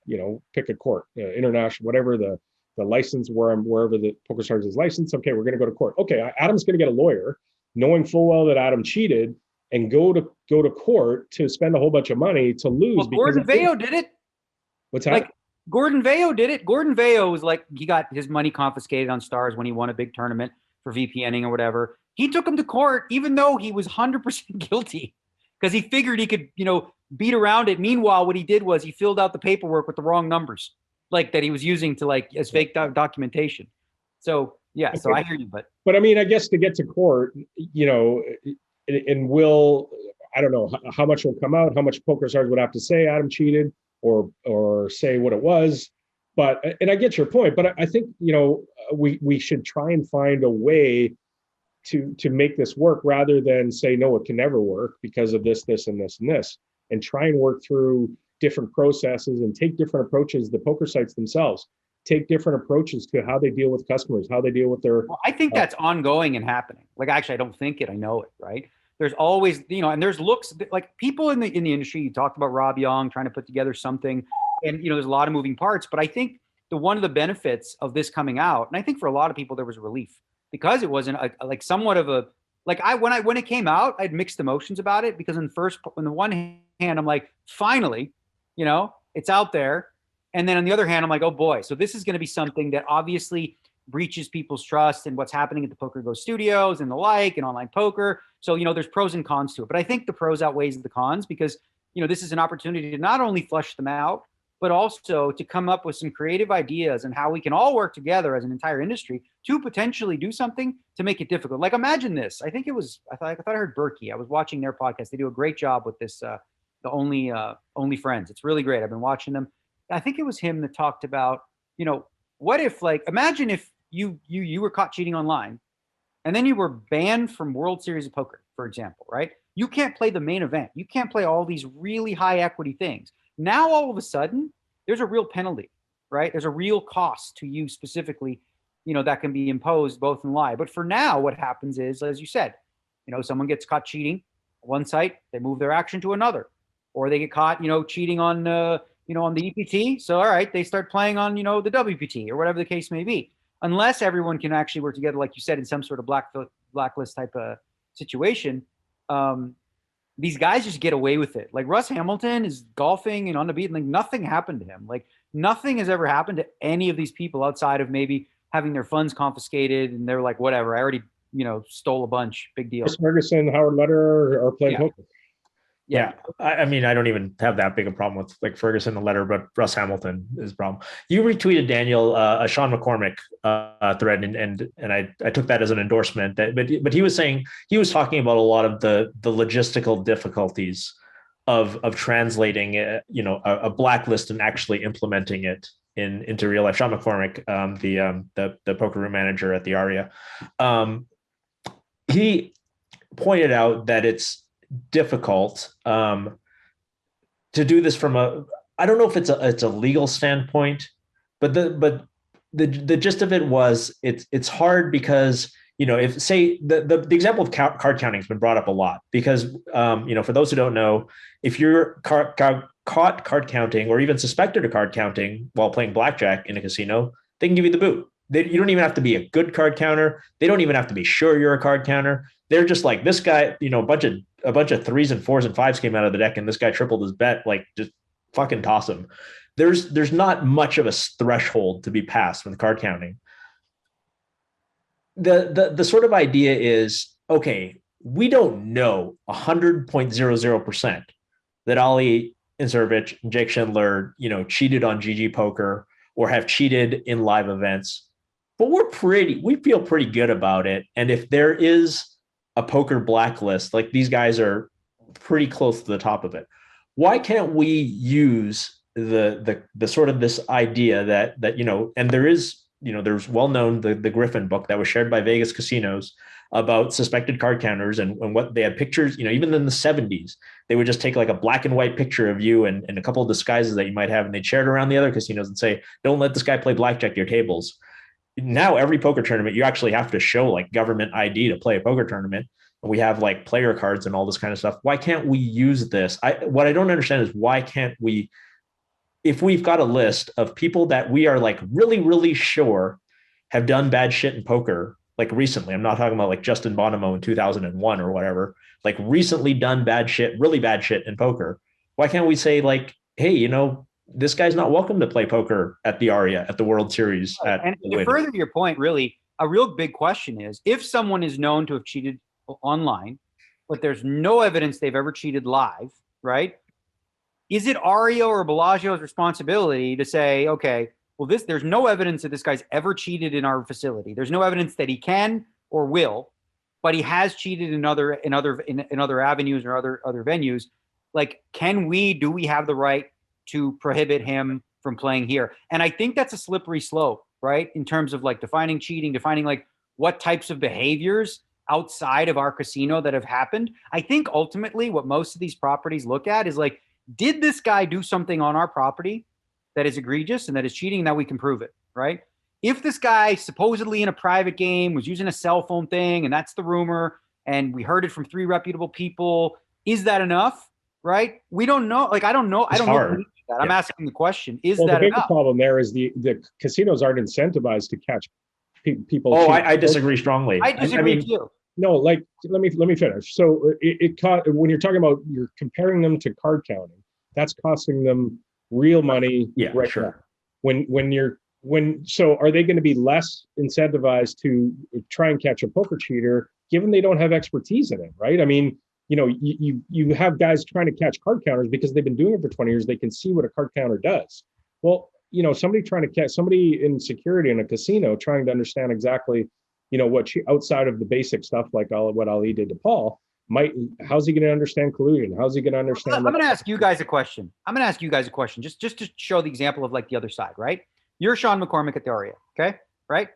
pick a court, international, whatever the license wherever the PokerStars is licensed. Okay, we're going to go to court. Okay, Adam's going to get a lawyer, knowing full well that Adam cheated, and go to court to spend a whole bunch of money to lose. Well, Gordon Vayo did it. What's that? Like Gordon Vayo did it. Gordon Vayo was like, he got his money confiscated on Stars when he won a big tournament for VPNing or whatever. He took him to court, even though he was 100% guilty, because he figured he could, beat around it. Meanwhile, what he did was he filled out the paperwork with the wrong numbers, like that he was using to as fake documentation. So yeah, okay. So I hear you, but I mean, I guess to get to court, and I don't know how much will come out, how much PokerStars would have to say Adam cheated or say what it was. But, and I get your point, but I think, we should try and find a way to make this work rather than say, no, it can never work because of this, this, and this, and this, and try and work through different processes and take different approaches. The poker sites themselves take different approaches to how they deal with customers, how they deal with their. Well, I think that's ongoing and happening. Like, actually, I don't think it, I know it, right? There's always, and there's looks like people in the industry. You talked about Rob Young trying to put together something, and there's a lot of moving parts. But I think one of the benefits of this coming out, and I think for a lot of people there was relief because it wasn't somewhat of a when it came out, I had mixed emotions about it because on the one hand I'm like, finally, it's out there, and then on the other hand I'm like, oh boy, so this is going to be something that obviously breaches people's trust in what's happening at the PokerGo studios and the like and online poker. So, there's pros and cons to it, but I think the pros outweighs the cons because, this is an opportunity to not only flush them out, but also to come up with some creative ideas and how we can all work together as an entire industry to potentially do something to make it difficult. Like, imagine this. I thought I heard Berkey. I was watching their podcast. They do a great job with this, the Only Friends. It's really great. I've been watching them. I think it was him that talked about, what if, imagine if you were caught cheating online and then you were banned from World Series of Poker, for example, right? You can't play the main event. You can't play all these really high equity things. Now, all of a sudden, there's a real penalty, right? There's a real cost to you specifically, that can be imposed both in live. But for now, what happens is, as you said, someone gets caught cheating one site, they move their action to another, or they get caught, cheating on, on the EPT. So, all right, they start playing on, the WPT or whatever the case may be. Unless everyone can actually work together, like you said, in some sort of blacklist type of situation, these guys just get away with it. Like Russ Hamilton is golfing and on the beat, and nothing happened to him. Like nothing has ever happened to any of these people outside of maybe having their funds confiscated, and they're like, whatever, I already, stole a bunch, big deal. Chris Ferguson, Howard Lederer are playing poker. Yeah. I mean, I don't even have that big a problem with Ferguson and Letter, but Russ Hamilton is a problem. You retweeted, Daniel, a Sean McCormick thread, and I took that as an endorsement. But he was saying, he was talking about a lot of the logistical difficulties of translating a blacklist and actually implementing it into real life. Sean McCormick, the poker room manager at the Aria, he pointed out that it's difficult to do this from I don't know if it's a legal standpoint, but the gist of it was it's hard because, you know, if say the example of card counting has been brought up a lot because, you know, for those who don't know, if you're caught card counting or even suspected of card counting while playing blackjack in a casino, they can give you the boot. You don't even have to be a good card counter. They don't even have to be sure you're a card counter. They're just like, this guy, you know, a bunch of 3s and 4s and 5s came out of the deck and this guy tripled his bet. Like, just fucking toss him. There's not much of a threshold to be passed with card counting. The sort of idea is, okay, we don't know 100.00% that Ali Imsirovich and Jake Schindler, you know, cheated on GG Poker or have cheated in live events, but we feel pretty good about it. And if there is a poker blacklist, like these guys are pretty close to the top of it. Why can't we use the sort of this idea that, you know, and there is, you know, there's well-known, the Griffin book that was shared by Vegas casinos about suspected card counters and what they had pictures, you know, even in the 70s, they would just take like a black and white picture of you and a couple of disguises that you might have, and they'd share it around the other casinos and say, don't let this guy play blackjack at your tables. Now, every poker tournament, you actually have to show like government ID to play a poker tournament. And we have like player cards and all this kind of stuff. Why can't we use this? What I don't understand is why can't we, if we've got a list of people that we are like really, really sure have done bad shit in poker, like recently, I'm not talking about like Justin Bonomo in 2001 or whatever, like recently done bad shit, really bad shit in poker. Why can't we say like, hey, you know, this guy's not welcome to play poker at the Aria, at the World Series. And to further your point, really, a real big question is, if someone is known to have cheated online, but there's no evidence they've ever cheated live, right? Is it Aria or Bellagio's responsibility to say, okay, well, there's no evidence that this guy's ever cheated in our facility. There's no evidence that he can or will, but he has cheated in other avenues or other venues. Like, do we have the right to prohibit him from playing here? And I think that's a slippery slope, right? In terms of like defining cheating, defining like what types of behaviors outside of our casino that have happened. I think ultimately what most of these properties look at is like, did this guy do something on our property that is egregious and that is cheating, and that we can prove it, right? If this guy supposedly in a private game was using a cell phone thing, and that's the rumor, and we heard it from 3 reputable people, is that enough, right? We don't know. Like, I don't know. It's hard. Yeah. I'm asking the question, is that that the enough? bigger problem there is the casinos aren't incentivized to catch people. Oh, I disagree strongly. I disagree too. No, like, let me finish. So when you're talking about, you're comparing them to card counting, that's costing them real money. Yeah, right sure. Now. So are they going to be less incentivized to try and catch a poker cheater, given they don't have expertise in it, right? I mean, you know, you have guys trying to catch card counters because they've been doing it for 20 years. They can see what a card counter does. Well, you know, somebody trying to catch somebody in security in a casino trying to understand exactly, you know, outside of the basic stuff like what Ali did to Paul, how's he going to understand collusion? How's he going to understand? I'm going to ask you guys a question. Just to show the example of like the other side, right? You're Sean McCormick at the Aria, okay? Right?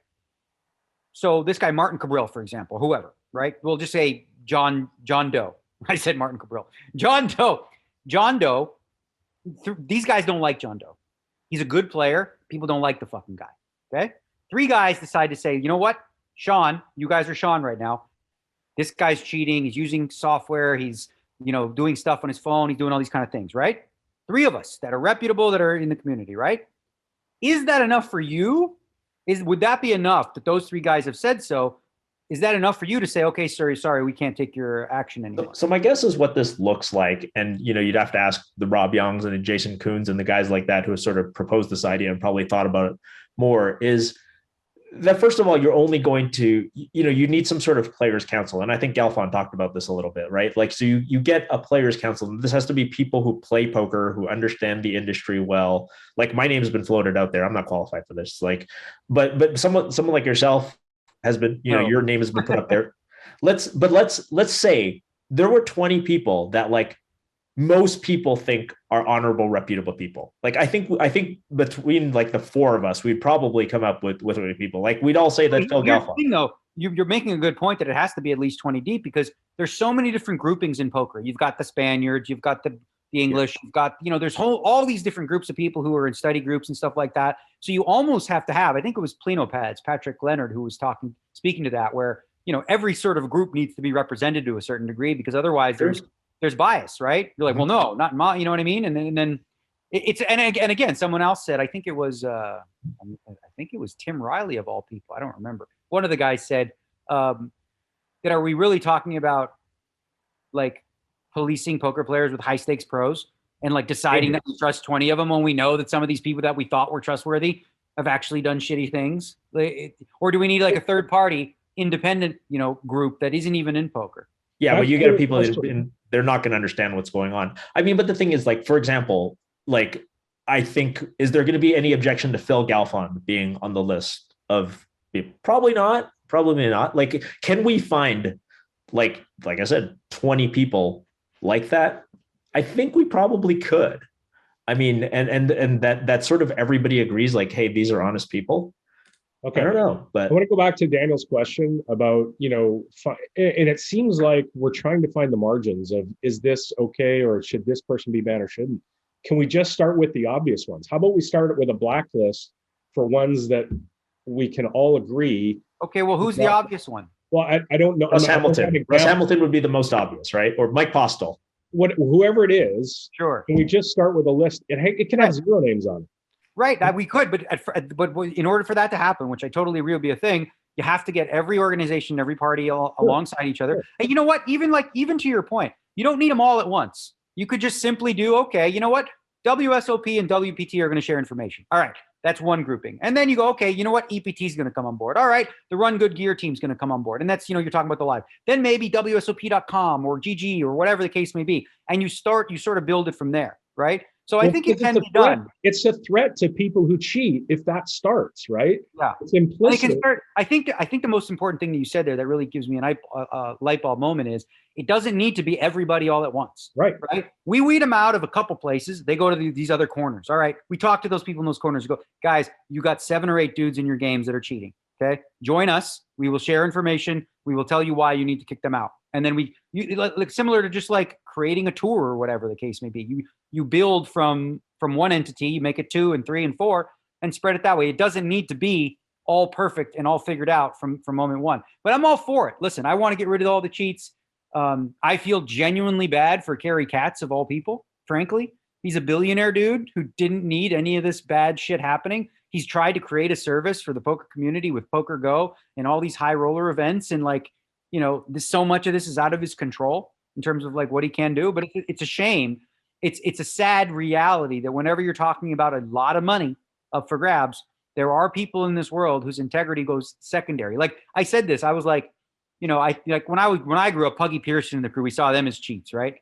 So this guy, Martin Cabral, for example, whoever, right? We'll just say John Doe. I said Martin Cabral. John Doe. These guys don't like John Doe. He's a good player. People don't like the fucking guy, okay? 3 guys decide to say, you know what? Sean, you guys are Sean right now. This guy's cheating. He's using software. He's, you know, doing stuff on his phone. He's doing all these kind of things, right? 3 of us that are reputable, that are in the community, right? Is that enough for you? Would that be enough that those 3 guys have said so? Is that enough for you to say, okay, sorry, we can't take your action anymore? So my guess is what this looks like, and you know, you'd have to ask the Rob Youngs and the Jason Coons and the guys like that who have sort of proposed this idea and probably thought about it more, is that first of all, you're only going to, you know, you need some sort of players council. And I think Galfon talked about this a little bit, right? Like, so you get a players council. This has to be people who play poker, who understand the industry well. Like, my name's been floated out there. I'm not qualified for this. Like, but someone like yourself has been, you know, your name has been put up there. Let's say there were 20 people that like most people think are honorable, reputable people. Like, I think between like the 4 of us, we'd probably come up with people. Like, we'd all say that Phil Galfon. You're making a good point that it has to be at least 20 deep, because there's so many different groupings in poker. You've got the Spaniards, you've got the the English. You've got, there's all these different groups of people who are in study groups and stuff like that. So you almost have to have, I think it was Plenopads, Patrick Leonard, who was speaking to that, where, every sort of group needs to be represented to a certain degree, because otherwise there's bias, right? You're like, well, no, not my, you know what I mean? And then and again, someone else said, I think it was Tim Riley of all people. I don't remember. One of the guys said, that are we really talking about like policing poker players with high stakes pros and like deciding that we trust 20 of them when we know that some of these people that we thought were trustworthy have actually done shitty things? Or do we need like a third party independent, group that isn't even in poker? Yeah, but you get people that they're not going to understand what's going on. I mean, but the thing is, like, for example, like, I think, is there going to be any objection to Phil Galfond being on the list of people? Probably not. Like, can we find, like I said, 20 people like that? I think we probably could. I mean, and that sort of everybody agrees, like, hey, these are honest people. Okay. I don't know, but I want to go back to Daniel's question about, and it seems like we're trying to find the margins of, is this okay, or should this person be banned or shouldn't? Can we just start with the obvious ones? How about we start it with a blacklist for ones that we can all agree? Okay, well, who's the obvious one? Well, I don't know. Russ Hamilton. Russ Hamilton would be the most obvious, right? Or Mike Postel. Whoever it is. Sure. Can we just start with a list? It can have 0 names on it. Right. We could, but in order for that to happen, which I totally agree will be a thing, you have to get every organization, every party alongside each other. And you know what? Even to your point, you don't need them all at once. You could just simply do, okay, you know what? WSOP and WPT are going to share information. All right. That's one grouping. And then you go, okay, you know what? EPT is going to come on board. All right. The Run Good Gear team is going to come on board. And that's, you're talking about the live. Then maybe WSOP.com or GG or whatever the case may be. And you sort of build it from there. Right. So I think it can be done. It's a threat to people who cheat if that starts, right? Yeah. It's implicit. I think the most important thing that you said there that really gives me a light bulb moment is it doesn't need to be everybody all at once. Right. Right. We weed them out of a couple places. They go to these other corners. All right. We talk to those people in those corners. We go, guys, you got 7 or 8 dudes in your games that are cheating. Okay. Join us. We will share information. We will tell you why you need to kick them out. And then you like similar to just like creating a tour or whatever the case may be. You build from one entity, you make it 2 and 3 and 4 and spread it that way. It doesn't need to be all perfect and all figured out from moment one, but I'm all for it. Listen, I want to get rid of all the cheats. I feel genuinely bad for Kerry Katz of all people. Frankly, he's a billionaire dude who didn't need any of this bad shit happening. He's tried to create a service for the poker community with PokerGo and all these high roller events. And like, so much of this is out of his control in terms of like what he can do, but it's a shame. It's a sad reality that whenever you're talking about a lot of money up for grabs, there are people in this world whose integrity goes secondary. Like I said this, I was like, when I grew up, Puggy Pearson and the crew, we saw them as cheats, right?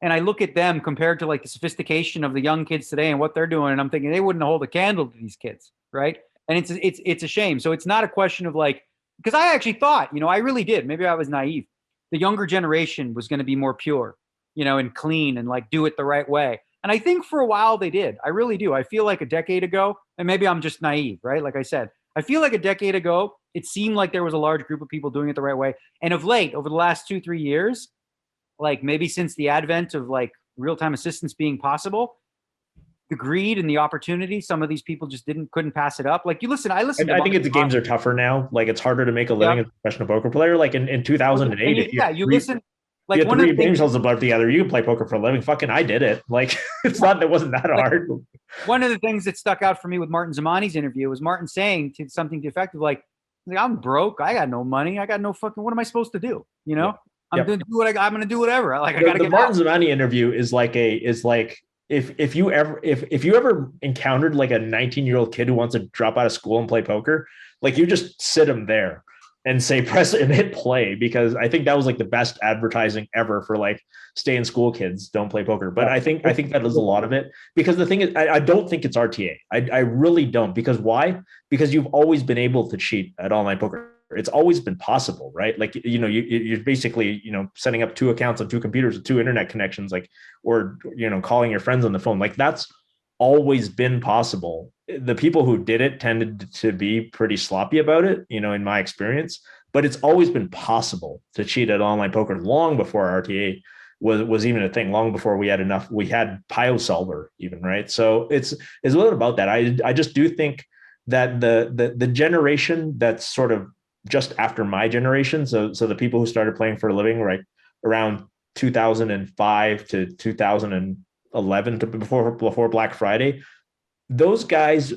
And I look at them compared to like the sophistication of the young kids today and what they're doing, and I'm thinking they wouldn't hold a candle to these kids, right? And it's a shame. So it's not a question of like, because I actually thought, I really did. Maybe I was naive. The younger generation was going to be more pure, and clean and like do it the right way. And I think for a while they did. I really do. I feel like a decade ago, and maybe I'm just naive, right? Like I said, I feel like a decade ago, it seemed like there was a large group of people doing it the right way. And of late, over the last 2-3 years, like maybe since the advent of like real-time assistance being possible, the greed and the opportunity, some of these people just couldn't pass it up. Like I think the games are tougher now. Like it's harder to make a living as a professional poker player. Like in 2008, like one of the brain cells above together, you can play poker for a living. Fucking, I did it. Like it wasn't that hard. One of the things that stuck out for me with Martin Zamani's interview was Martin saying something to the effect of like, I'm broke. I got no money. I got no fucking, what am I supposed to do? I'm going to do I'm going to do whatever. Like I got to get Martin Zamani interview is like if you ever encountered like a 19-year-old kid who wants to drop out of school and play poker, like you just sit him there and say press and hit play, because I think that was like the best advertising ever for like stay in school kids, don't play poker. But I think that is a lot of it, because the thing is, I don't think it's RTA. I really don't. Because why? Because you've always been able to cheat at online poker. It's always been possible, right? Like, you're basically, setting up 2 accounts on 2 computers with 2 internet connections, like, or, calling your friends on the phone. Like that's always been possible. The people who did it tended to be pretty sloppy about it, in my experience, but it's always been possible to cheat at online poker long before RTA was even a thing long before we had PioSolver even, right? So it's a little about that. I just do think that the generation that's sort of just after my generation, so the people who started playing for a living right around 2005 to 2011 to before Black Friday, those guys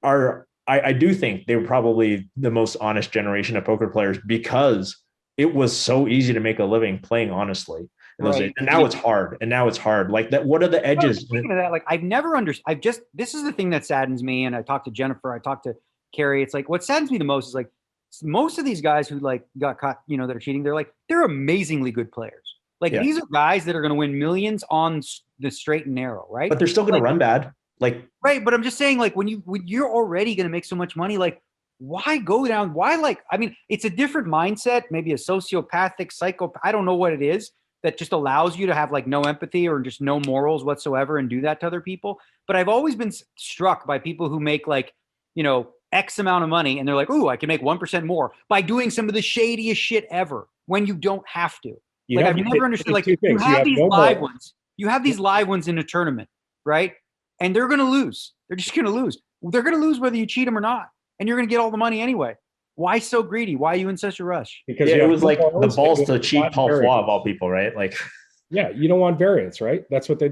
are, I do think they were probably the most honest generation of poker players because it was so easy to make a living playing honestly. Right. And now it's hard. Like that. What are the edges? Speaking of that, like I've never understood. This is the thing that saddens me. And I talked to Jennifer, I talked to Carrie. It's like, what saddens me the most is like most of these guys who like got caught, that are cheating. They're amazingly good players. Like these are guys that are going to win millions on the straight and narrow, right? But they're still going to run bad. Like, right. But I'm just saying, like, when you're already going to make so much money, like, why go down? Why, like, I mean, it's a different mindset, maybe a sociopathic, I don't know what it is that just allows you to have like no empathy or just no morals whatsoever and do that to other people. But I've always been struck by people who make like, X amount of money and they're like, ooh, I can make 1% more by doing some of the shadiest shit ever when you don't have to. I've never understood, like, you have these live ones. You have these live ones in a tournament, right? And they're going to lose. They're just going to lose. They're going to lose whether you cheat them or not. And you're going to get all the money anyway. Why so greedy? Why are you in such a rush? Because it was like the balls to cheat Paul Flaw of all people, right? Like, yeah, you don't want variance, right? That's what they're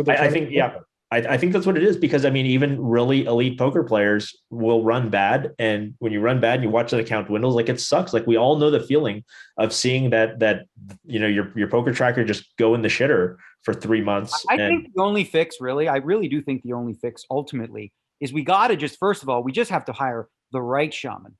I think, yeah. I think that's what it is, because I mean, even really elite poker players will run bad. And when you run bad and you watch that account dwindles, like it sucks. Like we all know the feeling of seeing that your poker tracker just go in the shitter for 3 months. I think the only fix, I really do think the only fix ultimately is we got to just, first of all, we just have to hire the right shaman.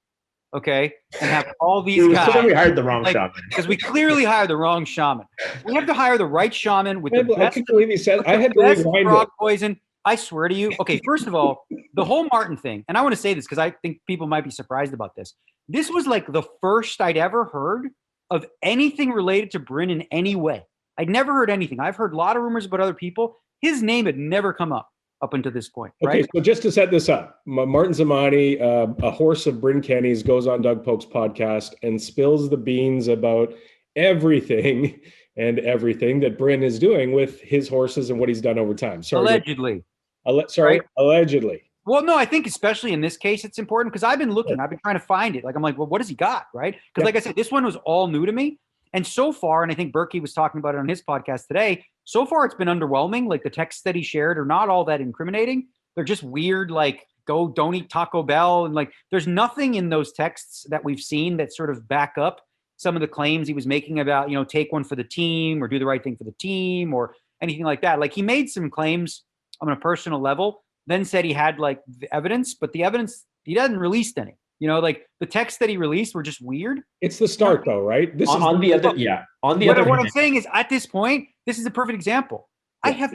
Okay. And have all these guys. So we hired the wrong shaman. Because we clearly hired the wrong shaman. We have to hire the right shaman with the best. I can't believe he said, I had to rewind frog poison. I swear to you. Okay. First of all, the whole Martin thing, and I want to say this because I think people might be surprised about this. This was like the first I'd ever heard of anything related to Bryn in any way. I'd never heard anything. I've heard a lot of rumors about other people. His name had never come up until this point. Right? Okay, so just to set this up, Martin Zamani, a horse of Bryn Kenney's, goes on Doug Polk's podcast and spills the beans about everything that Bryn is doing with his horses and what he's done over time. Allegedly. Allegedly. Well, no, I think especially in this case, it's important because I've been looking. I've been trying to find it. Like, I'm like, well, what has he got, right? Because like I said, this one was all new to me. And so far, and I think Berkey was talking about it on his podcast today, so far it's been underwhelming. Like the texts that he shared are not all that incriminating. They're just weird, like don't eat Taco Bell. And like there's nothing in those texts that we've seen that sort of back up some of the claims he was making about, take one for the team or do the right thing for the team or anything like that. Like he made some claims on a personal level, then said he had like the evidence, but the evidence, he doesn't release any. Like the texts that he released were just weird. It's the start though, right? This on the other hand, what I'm saying is at this point, this is a perfect example. Yeah. I have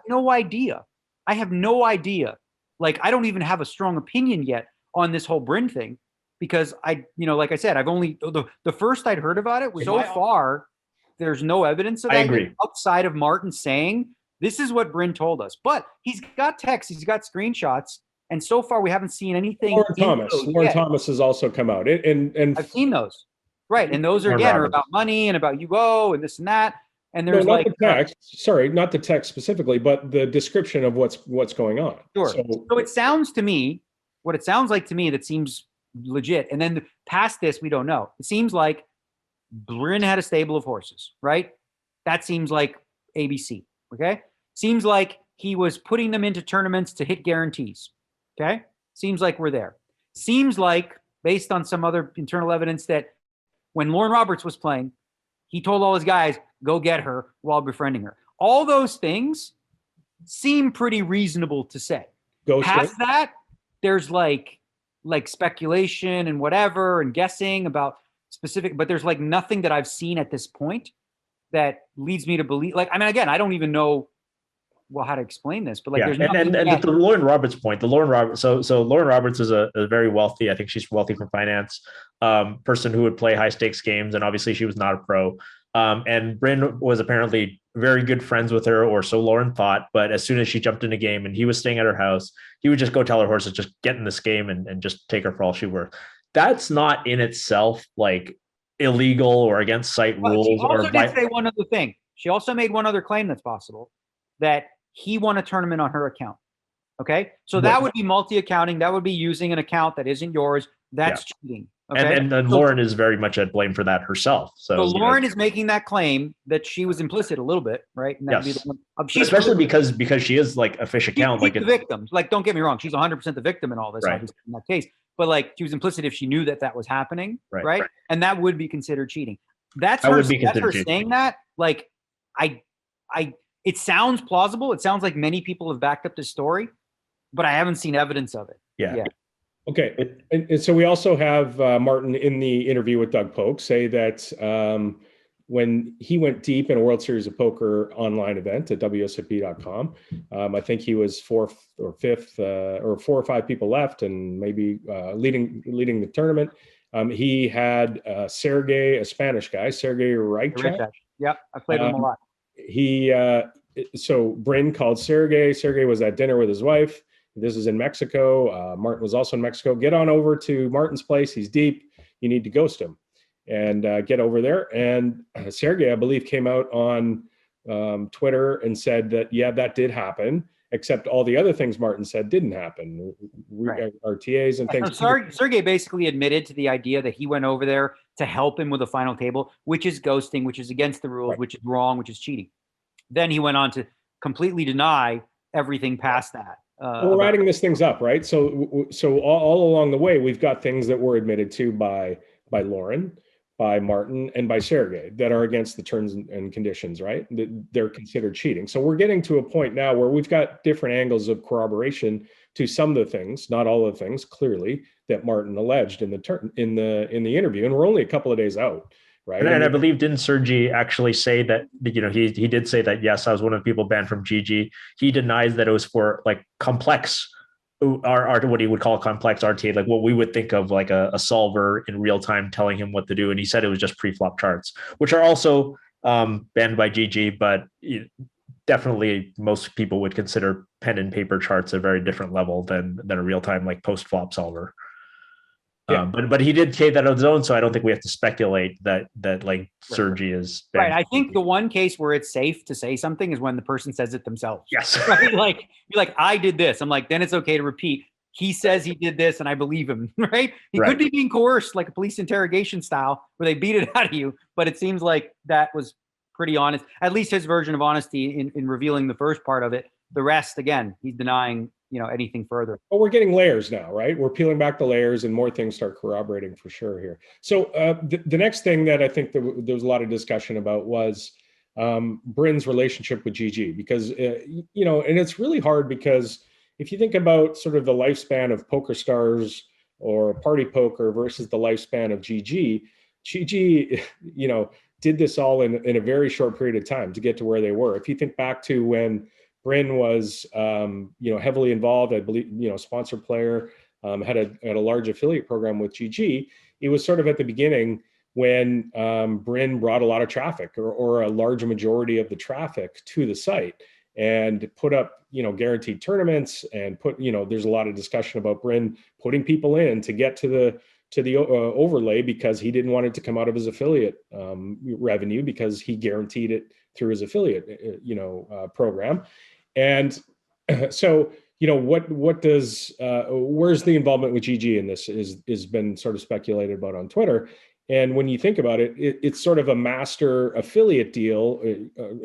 no idea. Like I don't even have a strong opinion yet on this whole Bryn thing because like I said, I've only the first I'd heard about it was so far. There's no evidence of that. I agree. Outside of Martin saying this is what Bryn told us, but he's got texts, he's got screenshots. And so far, we haven't seen anything. Lauren Thomas has also come out, and I've seen those, right? And those are about money and about Hugo and this and that. And there's not the text. Sorry, not the text specifically, but the description of what's going on. Sure. So it sounds to me, what it sounds like to me, that seems legit. And then past this, we don't know. It seems like Bryn had a stable of horses, right? That seems like ABC. Okay. Seems like he was putting them into tournaments to hit guarantees. Okay. Seems like we're there. Seems like, based on some other internal evidence, that when Lauren Roberts was playing, he told all his guys, go get her while befriending her. All those things seem pretty reasonable to say. Past that, there's like speculation and whatever and guessing about specific, but there's like nothing that I've seen at this point that leads me to believe. Like, I mean, again, I don't even know how to explain this, but like, there's nothing. And the Lauren Roberts point, so Lauren Roberts is a very wealthy, I think she's wealthy from finance, person who would play high stakes games. And obviously she was not a pro. And Bryn was apparently very good friends with her, or so Lauren thought. But as soon as she jumped in a game and he was staying at her house, he would just go tell her horses, just get in this game and just take her for all she worth. That's not in itself like illegal or against site rules. She also did say one other thing. She also made one other claim that's possible, that he won a tournament on her account. Okay. So that would be multi-accounting. That would be using an account that isn't yours. That's cheating. Okay. And Lauren is very much at blame for that herself. So Lauren is making that claim that she was implicit a little bit, right? And yes. Especially because she is like a fish account. She's the victim. Like, don't get me wrong. She's 100% the victim in all this, obviously, in that case. But like, she was implicit if she knew that was happening, right? And that would be considered cheating. That's her saying that. Like, it sounds plausible. It sounds like many people have backed up this story, but I haven't seen evidence of it. Yeah. Okay. And so we also have Martin in the interview with Doug Polk say that when he went deep in a World Series of Poker online event at WSOP.com, I think he was fourth or fifth, or 4 or 5 people left, and maybe leading the tournament. He had Sergey, a Spanish guy, Sergey Reichak. Yep, I played with him a lot. So Bryn called Sergey. Sergey was at dinner with his wife. This is in Mexico. Martin was also in Mexico. Get on over to Martin's place. He's deep. You need to ghost him and get over there. And Sergey, I believe, came out on Twitter and said that, yeah, that did happen, except all the other things Martin said didn't happen. RTAs and things. So Sergey basically admitted to the idea that he went over there to help him with a final table, which is ghosting, which is against the rules, which is wrong, which is cheating. Then he went on to completely deny everything past that. We're writing these things up, right? So all along the way, we've got things that were admitted to by Lauren, by Martin, and by Sergey that are against the terms and conditions, right? They're considered cheating. So we're getting to a point now where we've got different angles of corroboration to some of the things, not all of the things, clearly, that Martin alleged in the interview, and we're only a couple of days out. Right. And I believe, didn't Sergey actually say that, he did say that, yes, I was one of the people banned from GG. He denies that it was for like complex, or what he would call complex RTA, like what we would think of like a solver in real time telling him what to do. And he said it was just pre-flop charts, which are also banned by GG, but definitely most people would consider pen and paper charts a very different level than a real time like post-flop solver. Yeah. But he did say that on his own, so I don't think we have to speculate that like Sergey is right. I think the one case where it's safe to say something is when the person says it themselves. Yes, right? Like you're like, I did this. I'm like, then it's okay to repeat. He says he did this, and I believe him. Right? He could be being coerced, like a police interrogation style, where they beat it out of you. But it seems like that was pretty honest. At least his version of honesty in revealing the first part of it. The rest, again, he's denying anything further. But we're getting layers now, right? We're peeling back the layers, and more things start corroborating for sure here. So the next thing that I think there was a lot of discussion about was Bryn's relationship with GG, because and it's really hard, because if you think about sort of the lifespan of Poker Stars or Party Poker versus the lifespan of GG, did this all in a very short period of time to get to where they were. If you think back to when Bryn was, heavily involved, I believe, sponsor player, had a large affiliate program with GG. It was sort of at the beginning when Bryn brought a lot of traffic or a large majority of the traffic to the site and put up, guaranteed tournaments and there's a lot of discussion about Bryn putting people in to get to the overlay, because he didn't want it to come out of his affiliate revenue, because he guaranteed it through his affiliate, program. And so, what does, where's the involvement with GG in this is been sort of speculated about on Twitter. And when you think about it, it's sort of a master affiliate deal.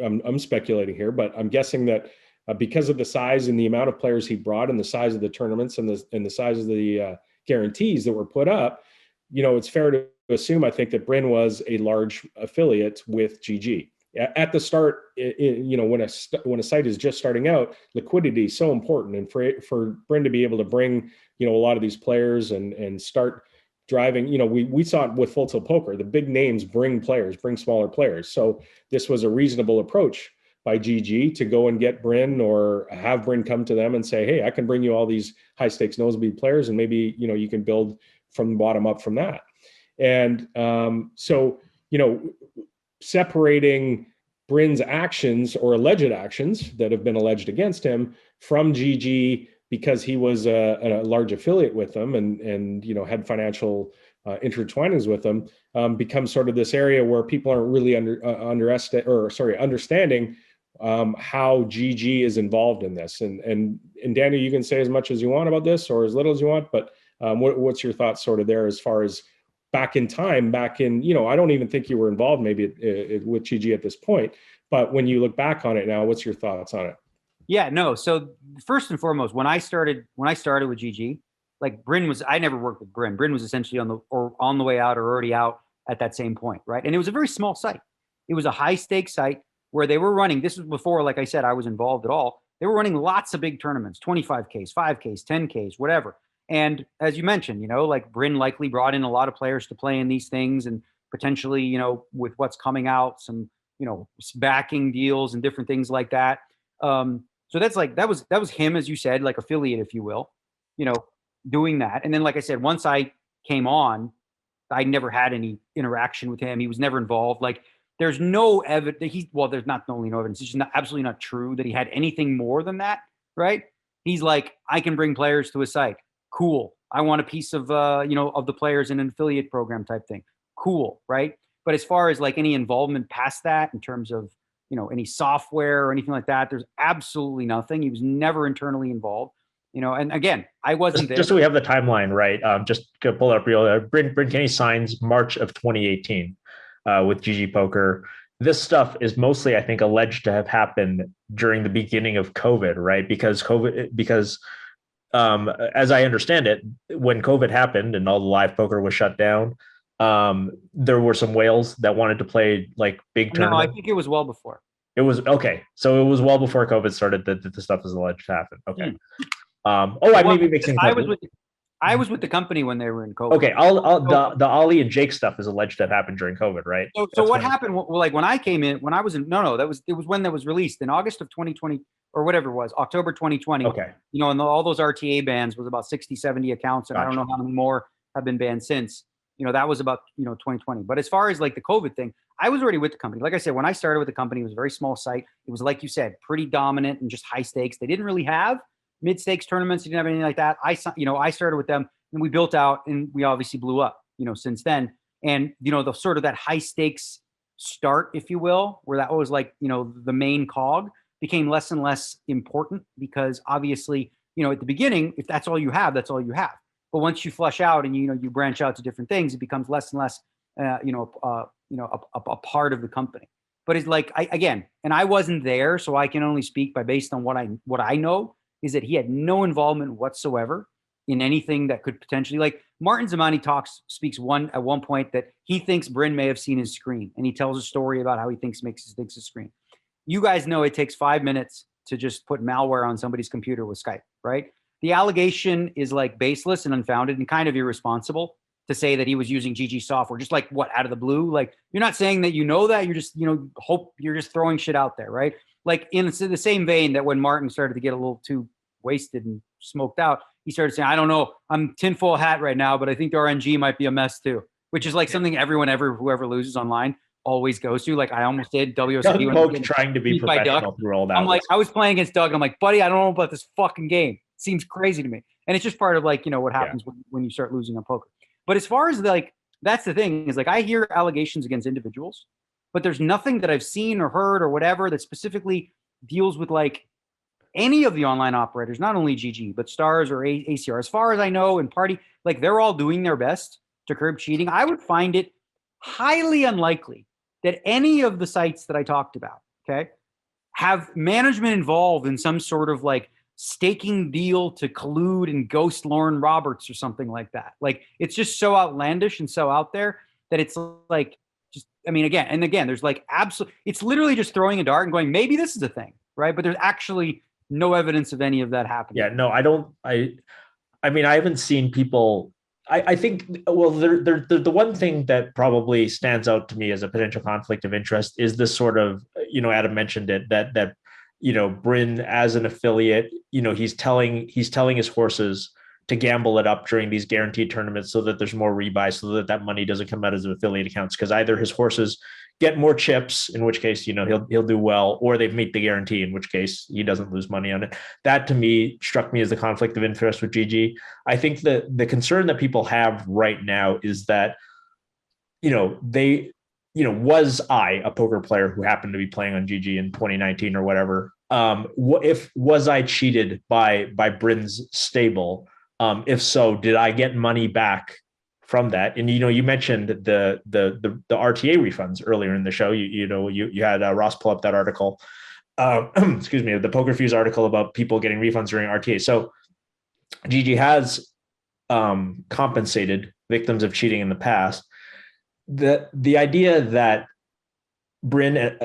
I'm speculating here, but I'm guessing that because of the size and the amount of players he brought, and the size of the tournaments and the size of the guarantees that were put up, it's fair to assume, I think, that Bryn was a large affiliate with GG. At the start, when a site is just starting out, liquidity is so important, and for Bryn to be able to bring a lot of these players and start driving, we saw it with Full Tilt Poker. The big names bring smaller players. So this was a reasonable approach by GG to go and get Bryn, or have Bryn come to them and say, hey, I can bring you all these high stakes nosebleed players, and maybe you can build from the bottom up from that. And separating Bryn's actions or alleged actions that have been alleged against him from GG, because he was a large affiliate with them and had financial intertwinings with them, becomes sort of this area where people aren't really understanding how GG is involved in this. And Daniel, you can say as much as you want about this or as little as you want, but what's your thoughts sort of there as far as back in, I don't even think you were involved maybe with GG at this point, but when you look back on it now, what's your thoughts on it? Yeah, no. So first and foremost, when I started with GG, like Bryn I never worked with Bryn. Bryn was essentially on the way out or already out at that same point, right? And it was a very small site. It was a high stakes site where they were running. This was before, like I said, I was involved at all. They were running lots of big tournaments, 25Ks, 5Ks, 10Ks, whatever. And as you mentioned, like Bryn likely brought in a lot of players to play in these things, and potentially, with what's coming out, some, backing deals and different things like that. So that's like, that was him, as you said, like affiliate, if you will, doing that. And then, like I said, once I came on, I never had any interaction with him. He was never involved. Like, there's no evidence. There's not only no evidence. It's just absolutely not true that he had anything more than that, right? He's like, I can bring players to a site. Cool. I want a piece of, of the players in an affiliate program type thing. Cool, right? But as far as like any involvement past that, in terms of, any software or anything like that, there's absolutely nothing. He was never internally involved. And again, I wasn't there. Just so we have the timeline right, just to pull it up real. Bryn Kenney signs March of 2018 with GG Poker. This stuff is mostly, I think, alleged to have happened during the beginning of COVID, right? Because as I understand it, when COVID happened and all the live poker was shut down, there were some whales that wanted to play like big tournaments. No, I think it was well before. It was okay. So it was well before COVID started that the stuff is alleged to happen. Okay. I may be mixing. I was with the company when they were in COVID. Okay, the Ollie and Jake stuff is alleged to have happened during COVID, right? So what happened? Well, like when I came in, when I was in, it was when that was released in August of 2020 or whatever it was, October 2020. Okay. And all those RTA bans was about 60, 70 accounts, and Gotcha. I don't know how many more have been banned since. That was about 2020. But as far as like the COVID thing, I was already with the company. Like I said, when I started with the company, it was a very small site. It was, like you said, pretty dominant and just high stakes. They didn't really have mid-stakes tournaments. They didn't have anything like that. I started with them, and we built out, and we obviously blew up, since then. And, the sort of that high stakes start, if you will, where that was like, the main cog, became less and less important, because obviously, at the beginning, if that's all you have, that's all you have. But once you flush out and, you branch out to different things, it becomes less and less, a part of the company. But it's like, and I wasn't there, so I can only speak based on what I know, is that he had no involvement whatsoever in anything that could potentially, like Martin Zamani speaks at one point that he thinks Bryn may have seen his screen, and he tells a story about how he thinks his screen. You guys know it takes 5 minutes to just put malware on somebody's computer with Skype, right? The allegation is like baseless and unfounded and kind of irresponsible to say that he was using GG software, just like what, out of the blue? Like, you're not saying that that, you're just, hope you're just throwing shit out there, right? Like in the same vein that when Martin started to get a little too wasted and smoked out, he started saying, I don't know, I'm tinfoil hat right now, but I think the RNG might be a mess too, which is like something whoever loses online always goes to. Like I almost did WSOP trying to be professional through all that. I'm like, I was playing against Doug, and I'm like, buddy, I don't know about this fucking game. It seems crazy to me. And it's just part of like, what happens when you start losing on poker. But as far as like, that's the thing, is like, I hear allegations against individuals, but there's nothing that I've seen or heard or whatever that specifically deals with like any of the online operators, not only GG, but Stars or ACR. As far as I know, in Party, like they're all doing their best to curb cheating. I would find it highly unlikely that any of the sites that I talked about, okay, have management involved in some sort of like staking deal to collude and ghost Lauren Roberts or something like that. Like, it's just so outlandish and so out there that it's like, just, again, there's like it's literally just throwing a dart and going, maybe this is a thing, right? But there's actually no evidence of any of that happening. Yeah, no, I haven't seen people. I think, well, the one thing that probably stands out to me as a potential conflict of interest is this sort of, Adam mentioned it, that Bryn as an affiliate, he's telling his horses to gamble it up during these guaranteed tournaments so that there's more rebuy, so that money doesn't come out as affiliate accounts, because either his horses get more chips, in which case, he'll do well, or they've made the guarantee, in which case he doesn't lose money on it. That to me struck me as the conflict of interest with GG. I think the concern that people have right now is that, was I a poker player who happened to be playing on GG in 2019 or whatever? Was I cheated by Bryn's stable? If so, did I get money back from that? And you mentioned the RTA refunds earlier in the show. You had Ross pull up that article. Excuse me, the Pokerfuse article about people getting refunds during RTA. So GG has compensated victims of cheating in the past. The idea that Bryn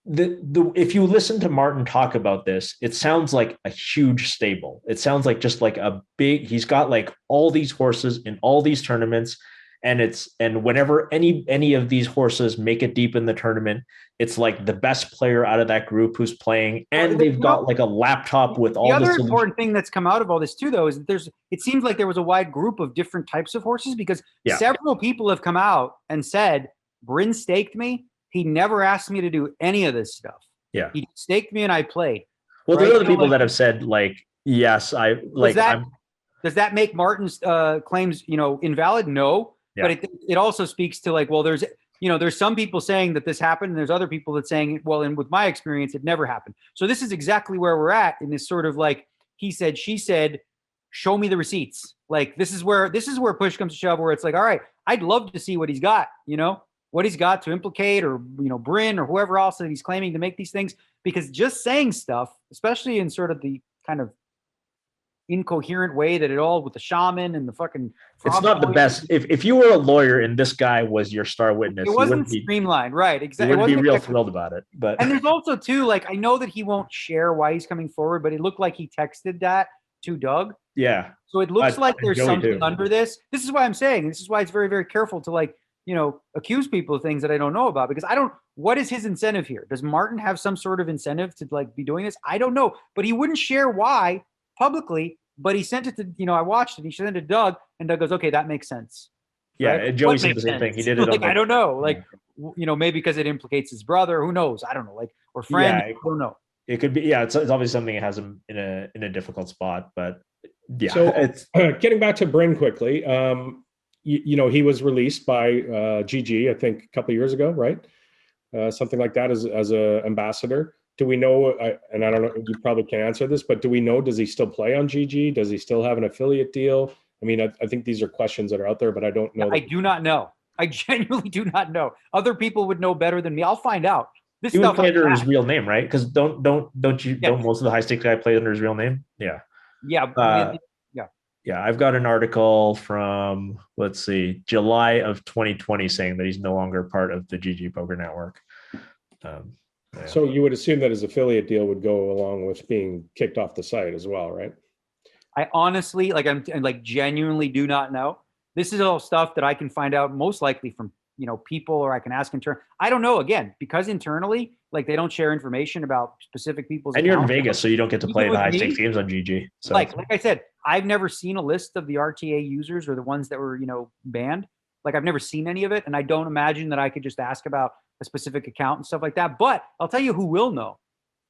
if you listen to Martin talk about this, it sounds like a huge stable. It sounds like just like he's got like all these horses in all these tournaments. And whenever any of these horses make it deep in the tournament, it's like the best player out of that group who's playing, and they've got like a laptop with all the other important thing that's come out of all this too, though, is that it seems like there was a wide group of different types of horses, because several people have come out and said, Bryn staked me. He never asked me to do any of this stuff. Yeah. He staked me and I played. Well, there are other people that have said, like, yes, I like. Does that make Martin's claims, invalid? No. Yeah. But it also speaks to like, well, there's some people saying that this happened, and there's other people that saying, well, and with my experience, it never happened. So this is exactly where we're at in this sort of like, he said, she said, show me the receipts. Like, this is where push comes to shove, where it's like, all right, I'd love to see what he's got, what he's got to implicate, or, Bryn or whoever else that he's claiming to make these things, because just saying stuff, especially in sort of the kind of incoherent way that it all with the shaman and the fucking, it's not the best. If you were a lawyer and this guy was your star witness, it wasn't streamlined, right? Exactly. You wouldn't be real thrilled about it. But and there's also too, like, I know that he won't share why he's coming forward, but it looked like he texted that to Doug. Yeah. So it looks like there's something under this. This is why I'm saying, this is why it's very, very careful to like, accuse people of things that I don't know about, because what is his incentive here? Does Martin have some sort of incentive to like be doing this? I don't know, but he wouldn't share why publicly, but he sent it to, I watched it. He sent it to Doug, and Doug goes, okay, that makes sense. Yeah. Right? And Joey said the same thing. He did it. Like, I don't know. Like, maybe because it implicates his brother, who knows? I don't know. Like, or friend, I don't know. It could be. Yeah. It's obviously something that has him in a difficult spot, but yeah. So it's getting back to Bryn quickly. He was released by GG, I think a couple of years ago, right? Something like that as a ambassador. Do we know, and I don't know, you probably can't answer this, but do we know, does he still play on GG? Does he still have an affiliate deal? I mean, I think these are questions that are out there, but I don't know. I do not know. I genuinely do not know. Other people would know better than me. I'll find out. This he would play under his real name, right? Because don't most of the high stakes guy play under his real name? Yeah. Yeah. Yeah, I've got an article from, let's see, July of 2020 saying that he's no longer part of the GG Poker Network. Yeah. So you would assume that his affiliate deal would go along with being kicked off the site as well, right? I honestly, I'm genuinely do not know. This is all stuff that I can find out most likely from, people, or I can ask internally. I don't know, again, because internally, like, they don't share information about specific people's And you're in Vegas, so you don't get to play the high stakes games on GG. So like I said, I've never seen a list of the RTA users or the ones that were, banned. Like, I've never seen any of it, and I don't imagine that I could just ask about a specific account and stuff like that. But I'll tell you who will know: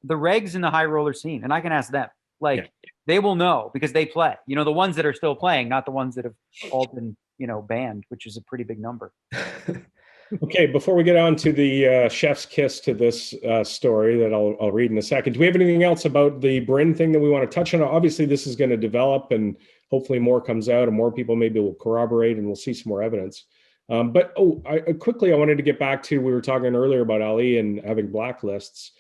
the regs in the high roller scene, and I can ask them. Like, they will know because they play. The ones that are still playing, not the ones that have all been, banned, which is a pretty big number. Okay, before we get on to the chef's kiss to this story that I'll read in a second, do we have anything else about the Bryn thing that we want to touch on? Obviously, this is going to develop, and hopefully more comes out, and more people maybe will corroborate, and we'll see some more evidence. But quickly, I wanted to get back to, we were talking earlier about Ali and having blacklists.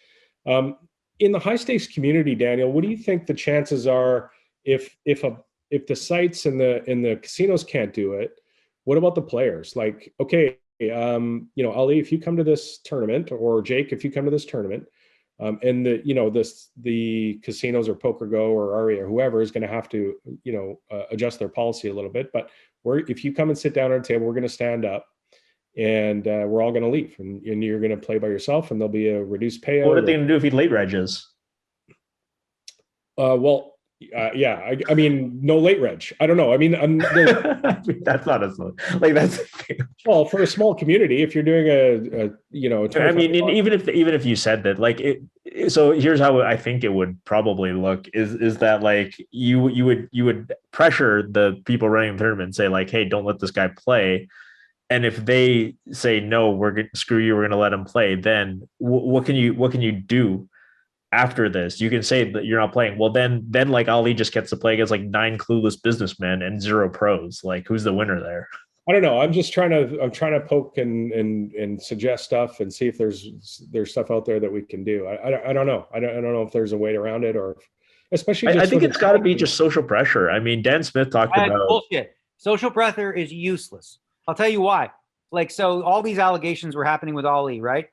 In the high stakes community, Daniel, what do you think the chances are if the sites and the casinos can't do it? What about the players? Like, okay, Ali, if you come to this tournament, or Jake, if you come to this tournament, and the casinos or PokerGo or Ari or whoever is going to have to adjust their policy a little bit, but if you come and sit down at a table, we're going to stand up, and we're all going to leave, and you're going to play by yourself, and there'll be a reduced payout. What are they going to do if he late regs? Well, Yeah, I mean, no late reg. I don't know. I mean, that's not as like that's well for a small community. If you're doing a I mean, even if you said that, like so here's how I think it would probably look is that like you would pressure the people running the tournament and say like, hey, don't let this guy play. And if they say no, we're gonna screw you, we're gonna let him play, then what can you do after this? You can say that you're not playing. Well, then like Ali just gets to play against like 9 clueless businessmen and 0 pros. Like, who's the winner there? I don't know. I'm trying to poke and suggest stuff and see if there's stuff out there that we can do. I don't know. I don't know if there's a way around it, or especially. I think it's got to be just social pressure. I mean, Dan Smith talked about bullshit. Social pressure is useless. I'll tell you why. Like, so all these allegations were happening with Ali, right?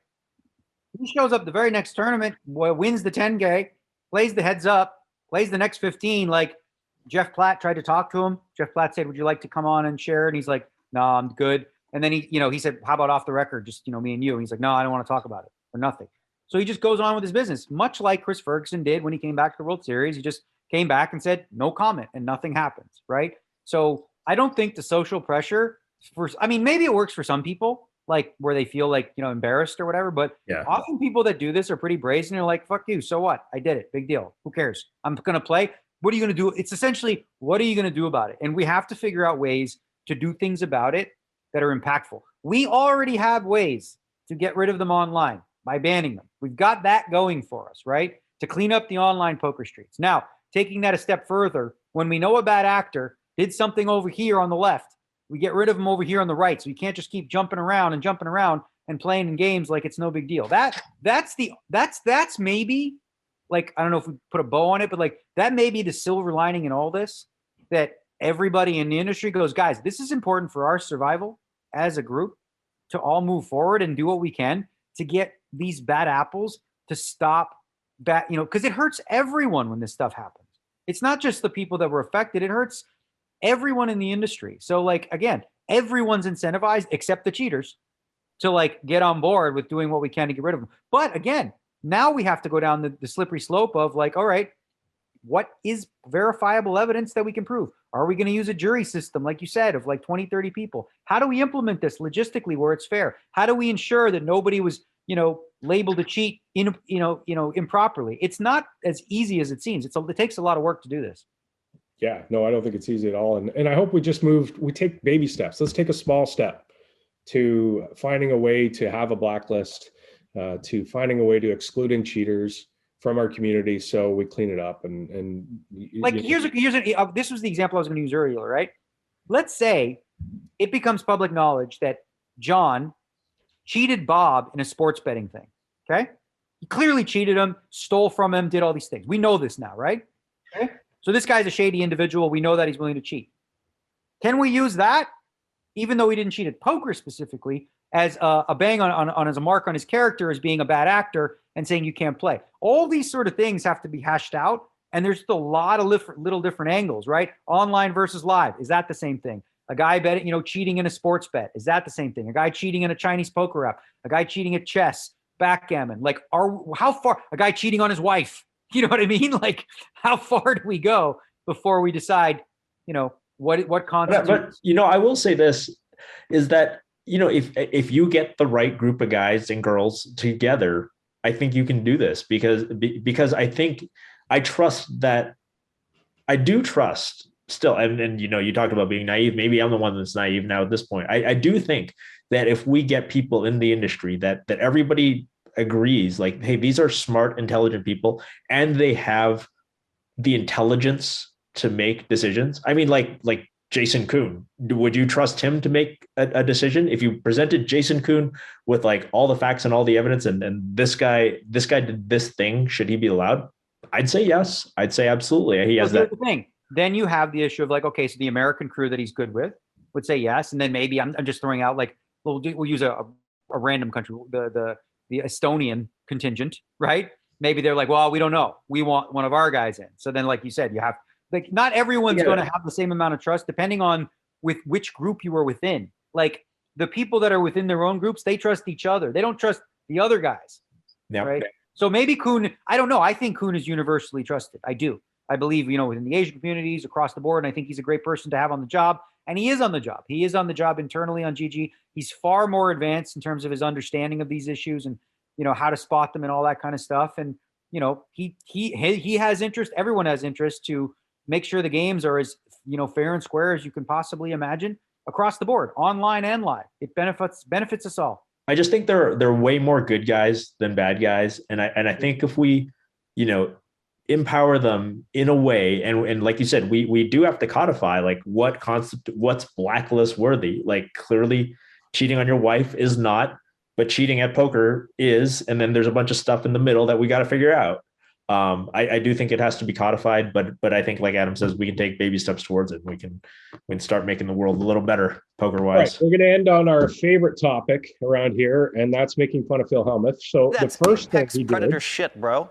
He shows up the very next tournament, wins the 10K, plays the heads up, plays the next 15. Like, Jeff Platt tried to talk to him. Jeff Platt said, would you like to come on and share? And he's like, no, I'm good. And then he said, how about off the record? Just, me and you. And he's like, no, I don't want to talk about it or nothing. So he just goes on with his business, much like Chris Ferguson did when he came back to the World Series. He just came back and said, no comment, and nothing happens, right? So I don't think the social pressure maybe it works for some people, like where they feel like, embarrassed or whatever. But often people that do this are pretty brazen. They're like, fuck you. So what? I did it. Big deal. Who cares? I'm going to play. What are you going to do? It's essentially, what are you going to do about it? And we have to figure out ways to do things about it that are impactful. We already have ways to get rid of them online by banning them. We've got that going for us, right? To clean up the online poker streets. Now, taking that a step further, when we know a bad actor did something over here on the left, we get rid of them over here on the right. So you can't just keep jumping around and playing in games like it's no big deal. That's maybe, like, I don't know if we put a bow on it, but like that may be the silver lining in all this, that everybody in the industry goes, guys, this is important for our survival as a group to all move forward and do what we can to get these bad apples to stop because it hurts everyone when this stuff happens. It's not just the people that were affected. It hurts everyone in the industry. So like, again, everyone's incentivized except the cheaters to like get on board with doing what we can to get rid of them. But again, now we have to go down the slippery slope of like, all right, what is verifiable evidence that we can prove? Are we going to use a jury system, like you said, of like 20, 30 people? How do we implement this logistically where it's fair? How do we ensure that nobody was, labeled to cheat improperly? It's not as easy as it seems. It takes a lot of work to do this. Yeah, no, I don't think it's easy at all. And I hope we take baby steps. Let's take a small step to finding a way to have a blacklist, to finding a way to excluding cheaters from our community, so we clean it up. And like, this was the example I was going to use earlier, right? Let's say it becomes public knowledge that John cheated Bob in a sports betting thing. Okay, he clearly cheated him, stole from him, did all these things. We know this now, right? Okay. So this guy's a shady individual. We know that he's willing to cheat. Can we use that, even though he didn't cheat at poker specifically, as a bang on as a mark on his character as being a bad actor and saying you can't play? All these sort of things have to be hashed out, and there's a lot of little different angles, right? Online versus live, is that the same thing? A guy cheating in a sports bet, is that the same thing? A guy cheating in a Chinese poker app, a guy cheating at chess, backgammon, like how far? A guy cheating on his wife. You know what I mean? Like, how far do we go before we decide, what constitutes? But I will say this is that, if you get the right group of guys and girls together, I think you can do this because I think I do trust still. And you talked about being naive. Maybe I'm the one that's naive now at this point. I do think that if we get people in the industry that everybody agrees, like, hey, these are smart, intelligent people, and they have the intelligence to make decisions. I mean, like Jason Kuhn, would you trust him to make a decision? If you presented Jason Kuhn with like all the facts and all the evidence, and this guy did this thing, should he be allowed? I'd say yes. I'd say absolutely. He has that. The thing. Then you have the issue of like, okay, so the American crew that he's good with would say yes, and then maybe I'm just throwing out like we'll use a random country, the Estonian contingent, right? Maybe they're like, well, we don't know. We want one of our guys in. So then, like you said, you have like not everyone's going to have the same amount of trust depending on with which group you are within. Like the people that are within their own groups, they trust each other. They don't trust the other guys. Yeah. Right. So maybe Kuhn, I don't know. I think Kuhn is universally trusted. I do. I believe, within the Asian communities across the board. And I think he's a great person to have on the job. And he is on the job. He is on the job internally on GG. He's far more advanced in terms of his understanding of these issues and, how to spot them and all that kind of stuff. And, he has interest. Everyone has interest to make sure the games are as, fair and square as you can possibly imagine across the board, online and live. It benefits us all. I just think they're way more good guys than bad guys. And I think if we, empower them in a way, and like you said, we do have to codify like what's blacklist worthy. Like clearly cheating on your wife is not, but cheating at poker is, and then there's a bunch of stuff in the middle that we got to figure out. I do think it has to be codified, but I think, like Adam says, we can take baby steps towards it. We can start making the world a little better poker wise. Right, we're going to end on our favorite topic around here, and that's making fun of Phil Hellmuth. So that's the first thing he predator did, shit, bro.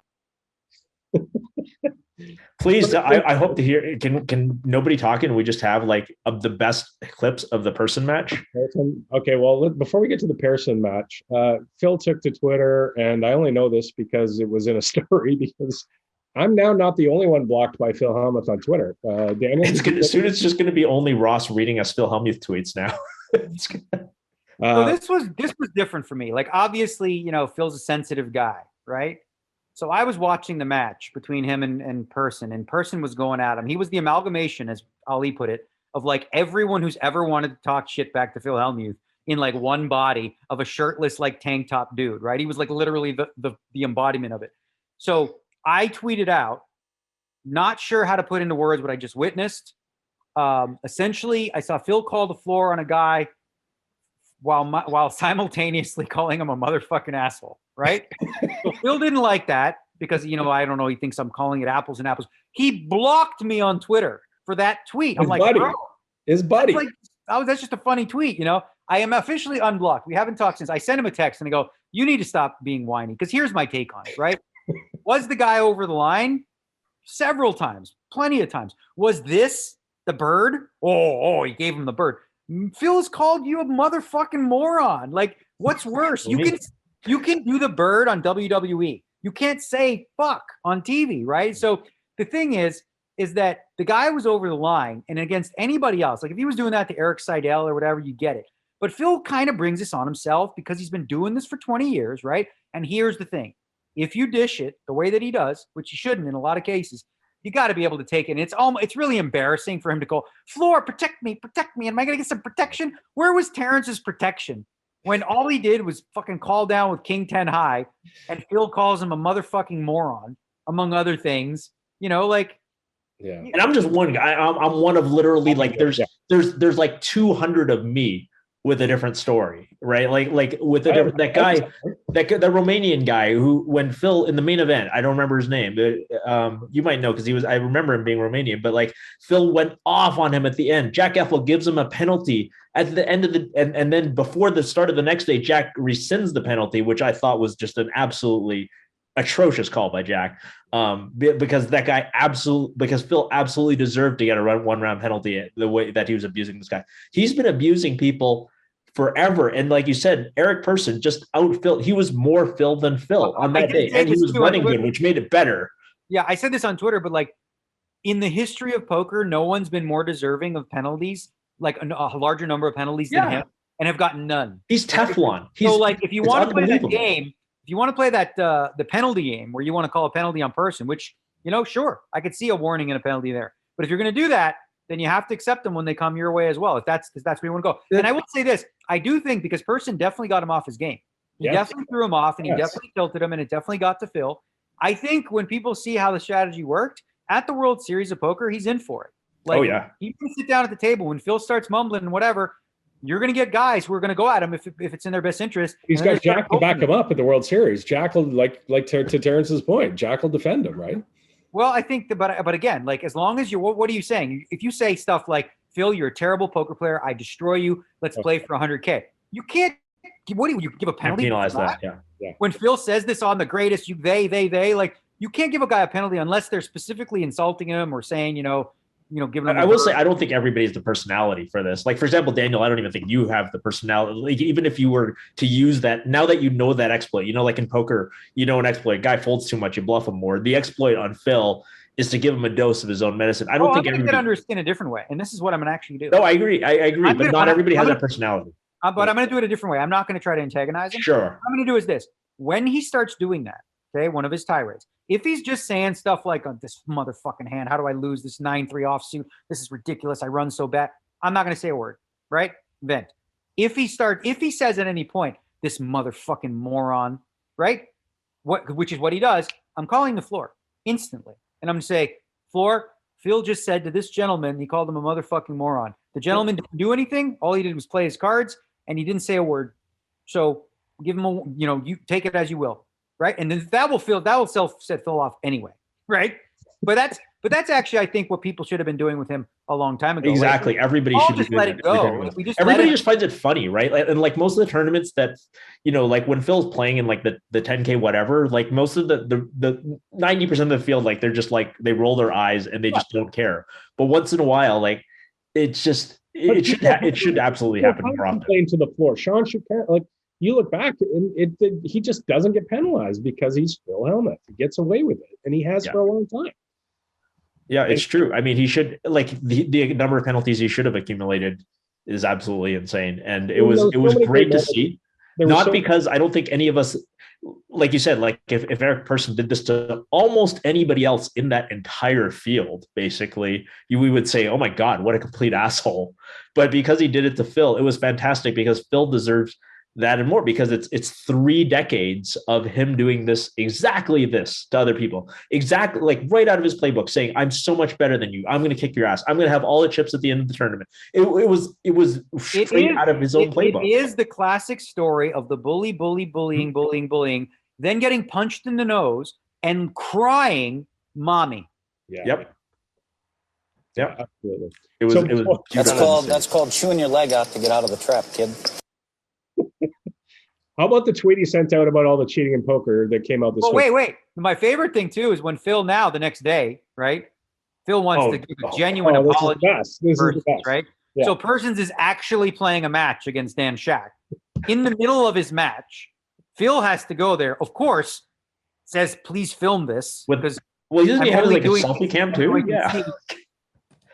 Please, I hope to hear. Can nobody talk and we just have like of the best clips of the Persson match? Okay, well, before we get to the Persson match, Phil took to Twitter, and I only know this because it was in a story, because I'm now not the only one blocked by Phil Hellmuth on Twitter. Daniel, soon it's just going to be only Ross reading us Phil Hellmuth tweets now. So this was different for me. Like, obviously, Phil's a sensitive guy, right? So I was watching the match between him and Persson, and Persson was going at him. He was the amalgamation, as Ali put it, of like everyone who's ever wanted to talk shit back to Phil Hellmuth in like one body of a shirtless, like tank top dude, right? He was like literally the embodiment of it. So I tweeted out, not sure how to put into words what I just witnessed. Essentially, I saw Phil call the floor on a guy while simultaneously calling him a motherfucking asshole, right? So Phil didn't like that because, I don't know, he thinks I'm calling it apples and apples. He blocked me on Twitter for that tweet. I'm like, bro, his buddy. That's just a funny tweet, I am officially unblocked. We haven't talked since. I sent him a text and I go, you need to stop being whiny, because here's my take on it, right? Was the guy over the line? Several times, plenty of times. Was this the bird? Oh, he gave him the bird. Phil has called you a motherfucking moron. Like, what's worse? You can do the bird on WWE. You can't say fuck on TV, right? So the thing is that the guy was over the line, and against anybody else, like if he was doing that to Eric Seidel or whatever, you get it. But Phil kind of brings this on himself because he's been doing this for 20 years, right? And here's the thing. If you dish it the way that he does, which you shouldn't in a lot of cases, you got to be able to take it. And it's really embarrassing for him to go, floor, protect me. And am I going to get some protection? Where was Terrence's protection when all he did was fucking call down with King 10 high, and Phil calls him a motherfucking moron, among other things, Yeah. And I'm just one guy. I'm one of literally like there's like 200 of me with a different story, right? Like with a different, that guy, that Romanian guy who, when Phil in the main event, I don't remember his name, but you might know because I remember him being Romanian, but like Phil went off on him at the end. Jack Effel gives him a penalty at the end of and then before the start of the next day, Jack rescinds the penalty, which I thought was just an absolutely atrocious call by Jack, because that guy because Phil absolutely deserved to get a one round penalty the way that he was abusing this guy. He's been abusing people forever, and like you said, Eric Persson just out Phil. He was more Phil than Phil on that day, and he was running good, which made it better. Yeah, I said this on Twitter, but like in the history of poker, no one's been more deserving of penalties, like a larger number of penalties than him, and have gotten none. He's Teflon. So like if you want to play that game, if you want to play that the penalty game where you want to call a penalty on Persson, which, sure, I could see a warning and a penalty there. But if you're going to do that, then you have to accept them when they come your way as well, if that's where you want to go. And I will say this, I do think, because Persson definitely got him off his game. He definitely threw him off, and he definitely tilted him, and it definitely got to Phil. I think when people see how the strategy worked, at the World Series of Poker, he's in for it. Like, he can sit down at the table. When Phil starts mumbling and whatever, you're going to get guys who are going to go at him if it's in their best interest. He's got Jack to back him up at the World Series. Jack will, like to Terrence's point, Jack will defend him, right? Well, I think, but again, like, as long as what are you saying? If you say stuff like, Phil, you're a terrible poker player, I destroy you, let's play for 100K. You can't, what do you give a penalty? Penalize that, yeah. When Phil says this on the greatest, they, like, you can't give a guy a penalty unless they're specifically insulting him or saying, giving him. I will say, I don't think everybody's the personality for this. Like, for example, Daniel, I don't even think you have the personality. Like, even if you were to use that, now that you know that exploit, like in poker, an exploit, guy folds too much, you bluff him more. The exploit on Phil is to give him a dose of his own medicine. I don't think I'm going to get under his skin a different way, and this is what I'm going to actually do. No, I agree. But not everybody has that personality. But I'm going to do it a different way. I'm not going to try to antagonize him. Sure. What I'm going to do is this. When he starts doing that, okay, one of his tirades, if he's just saying stuff like, oh, this motherfucking hand, how do I lose this 9-3 offsuit? This is ridiculous. I run so bad. I'm not going to say a word, right? Vent. If he says at any point, this motherfucking moron, right? Which is what he does, I'm calling the floor instantly. And I'm going to say, floor, Phil just said to this gentleman, he called him a motherfucking moron. The gentleman didn't do anything. All he did was play his cards, and he didn't say a word. So give him you take it as you will, right? And then that will set Phil off anyway, right? But that's actually, I think, what people should have been doing with him a long time ago. Exactly. Right? Everybody should just let it go. Everybody just finds it funny, right? And like most of the tournaments that, like when Phil's playing in like the 10K whatever, like most of the 90% of the field, like they're just like they roll their eyes and they just don't care. But once in a while, like it should absolutely happen more often. Playing to the floor, Sean should care. Like you look back and he just doesn't get penalized because he's Phil Hellmuth. He gets away with it, and he has for a long time. Yeah, it's true. I mean, he should the number of penalties he should have accumulated is absolutely insane, and it was great to see. Not because I don't think any of us, like you said, like if Eric Persson did this to almost anybody else in that entire field, basically, we would say, "Oh my God, what a complete asshole!" But because he did it to Phil, it was fantastic because Phil deserves that and more, because it's 3 decades of him doing exactly this to other people, exactly like right out of his playbook, saying, "I'm so much better than you. I'm going to kick your ass. I'm going to have all the chips at the end of the tournament." It was straight out of his own playbook. It is the classic story of the bullying, then getting punched in the nose and crying, "Mommy." Yeah. Yep. Yeah, absolutely. It was. That's called chewing your leg out to get out of the trap, kid. How about the tweet he sent out about all the cheating in poker that came out this week? Wait. My favorite thing, too, is when Phil now, the next day, right? Phil wants to give a genuine apology. This is the best. Right? Yeah. So Persons is actually playing a match against Dan Shack. In the middle of his match, Phil has to go there. Of course, says, "Please film this." Because doesn't he have like a selfie cam too? Yeah.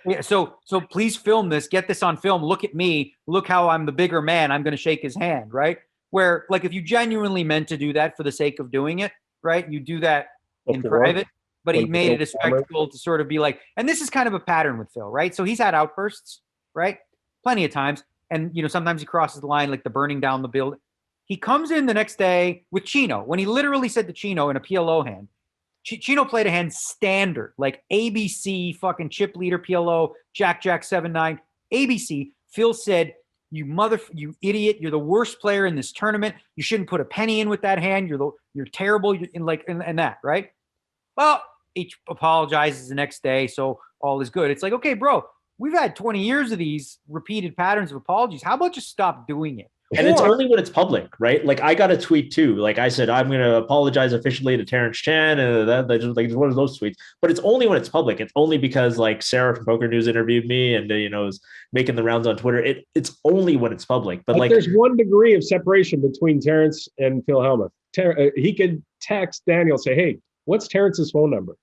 Yeah, so please film this. Get this on film. Look at me. Look how I'm the bigger man. I'm going to shake his hand, right? Where, like, if you genuinely meant to do that for the sake of doing it, right, you do that in private, but he made it a spectacle to sort of be like, and this is kind of a pattern with Phil, right? So he's had outbursts, right? Plenty of times. And, sometimes he crosses the line, like the burning down the building. He comes in the next day with Chino, when he literally said to Chino in a PLO hand, Chino played a hand standard, like ABC, fucking chip leader, PLO, Jack, 7-9, ABC. Phil said, you idiot! You're the worst player in this tournament. You shouldn't put a penny in with that hand. You're terrible. And that, right? Well, he apologizes the next day, so all is good. It's like, okay, bro, we've had 20 years of these repeated patterns of apologies. How about just stop doing it? And it's only when it's public, right? Like I got a tweet too. Like I said, I'm going to apologize officially to Terrence Chan, and that's just like one of those tweets. But it's only when it's public. It's only because like Sarah from Poker News interviewed me, and is making the rounds on Twitter. It's only when it's public. But like there's 1 degree of separation between Terrence and Phil Hellmuth. He could text Daniel, say, "Hey, what's Terrence's phone number?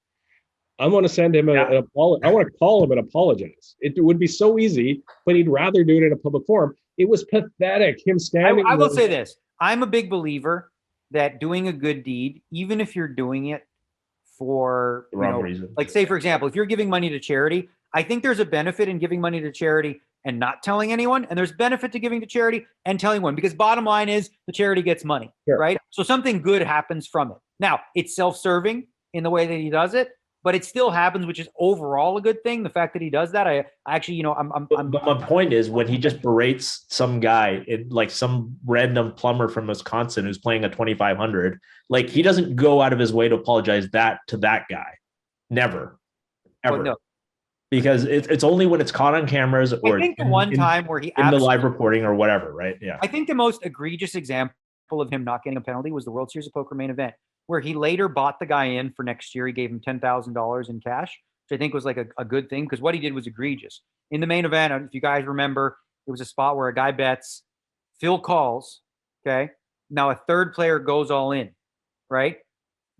I want to send him I want to call him and apologize." It would be so easy, but he'd rather do it in a public forum. It was pathetic, him standing. I will say this. I'm a big believer that doing a good deed, even if you're doing it for the wrong reason, like say, for example, if you're giving money to charity, I think there's a benefit in giving money to charity and not telling anyone. And there's benefit to giving to charity and telling one, because bottom line is the charity gets money, right? So something good happens from it. Now, it's self-serving in the way that he does it, but it still happens, which is overall a good thing. The fact that he does that, I actually, But my point is, when he just berates some guy, like some random plumber from Wisconsin who's playing a 2,500, like he doesn't go out of his way to apologize to that guy. Never, ever. No. Because it's only when it's caught on cameras or I think the one time where he in the live reporting or whatever, right? Yeah. I think the most egregious example of him not getting a penalty was the World Series of Poker main event, where he later bought the guy in for next year. He gave him $10,000 in cash, which I think was like a good thing, because what he did was egregious. In the main event, if you guys remember, it was a spot where a guy bets, Phil calls, okay? Now a third player goes all in, right?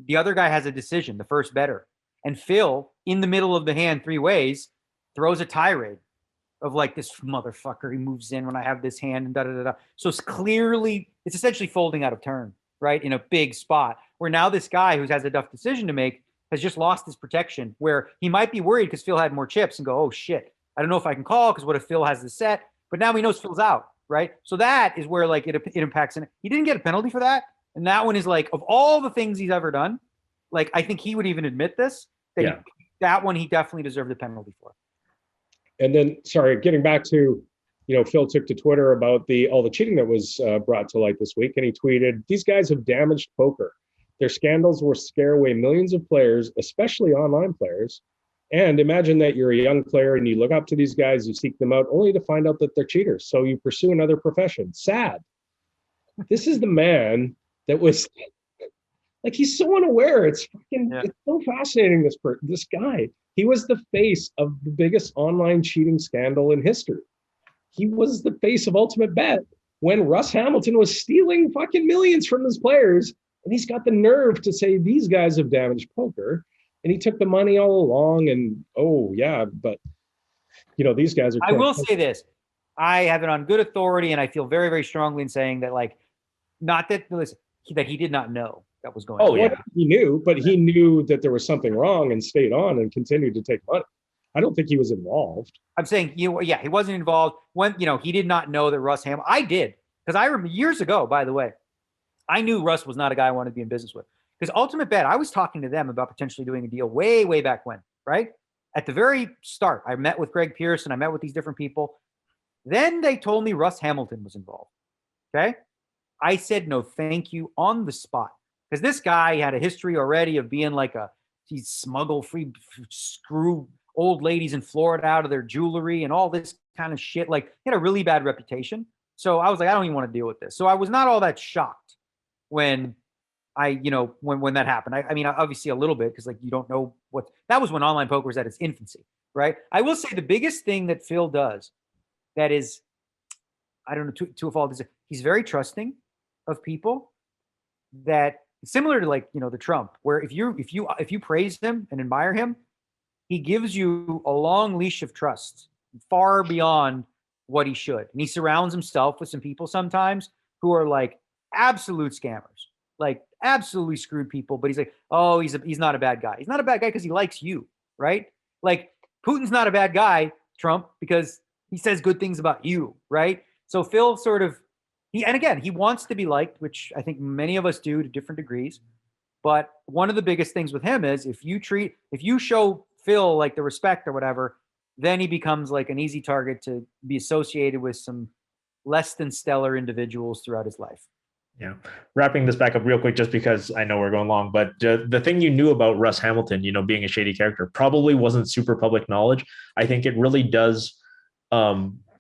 The other guy has a decision, the first better. And Phil, in the middle of the hand 3 ways, throws a tirade of like, this motherfucker, he moves in when I have this hand and da-da-da-da. So it's essentially folding out of turn, right? In a big spot where now this guy who has a tough decision to make has just lost his protection, where he might be worried because Phil had more chips and go, oh shit, I don't know if I can call because what if Phil has the set? But now he knows Phil's out, right? So that is where like it impacts. And he didn't get a penalty for that. And that one is like, of all the things he's ever done, like I think he would even admit this, that that one he definitely deserved the penalty for. And then, sorry, getting back to, Phil took to Twitter about all the cheating that was brought to light this week, and he tweeted, "These guys have damaged poker. Their scandals will scare away millions of players, especially online players. And imagine that you're a young player and you look up to these guys, you seek them out, only to find out that they're cheaters. So you pursue another profession. Sad." This is the man that was like, he's so unaware. It's so fascinating. This guy, he was the face of the biggest online cheating scandal in history. He was the face of Ultimate Bet when Russ Hamilton was stealing fucking millions from his players. And he's got the nerve to say these guys have damaged poker. And he took the money all along. And but these guys are. I will say this. I have it on good authority, and I feel very, very strongly in saying that, like, not that that he did not know that was going on. Oh, yeah, he knew, but he knew that there was something wrong and stayed on and continued to take money. I don't think he was involved. I'm saying, he wasn't involved when, he did not know that Russ Hamilton. I did, because I remember years ago, by the way, I knew Russ was not a guy I wanted to be in business with. Because Ultimate Bet, I was talking to them about potentially doing a deal way, way back when, right? At the very start, I met with Greg Pearson. I met with these different people. Then they told me Russ Hamilton was involved. Okay. I said, no, thank you, on the spot. Because this guy had a history already of being like he smuggle free, screw old ladies in Florida out of their jewelry and all this kind of shit. Like, he had a really bad reputation. So I was like, I don't even want to deal with this. So I was not all that shocked when when that happened. I mean, obviously a little bit, because like, you don't know that was when online poker was at its infancy, right? I will say the biggest thing that Phil does that is, I don't know, to a fault, is he's very trusting of people, that similar to like, the Trump, where if you praise him and admire him, he gives you a long leash of trust far beyond what he should. And he surrounds himself with some people sometimes who are like absolute scammers, like absolutely screwed people. But he's like, oh, he's not a bad guy. He's not a bad guy because he likes you, right? Like, Putin's not a bad guy, Trump, because he says good things about you, right? So Phil sort of, he wants to be liked, which I think many of us do to different degrees. But one of the biggest things with him is if you show Phil like the respect or whatever, then he becomes like an easy target to be associated with some less than stellar individuals throughout his life. Yeah. Wrapping this back up real quick, just because I know we're going long, but the thing you knew about Russ Hamilton, being a shady character, probably wasn't super public knowledge. I think it really does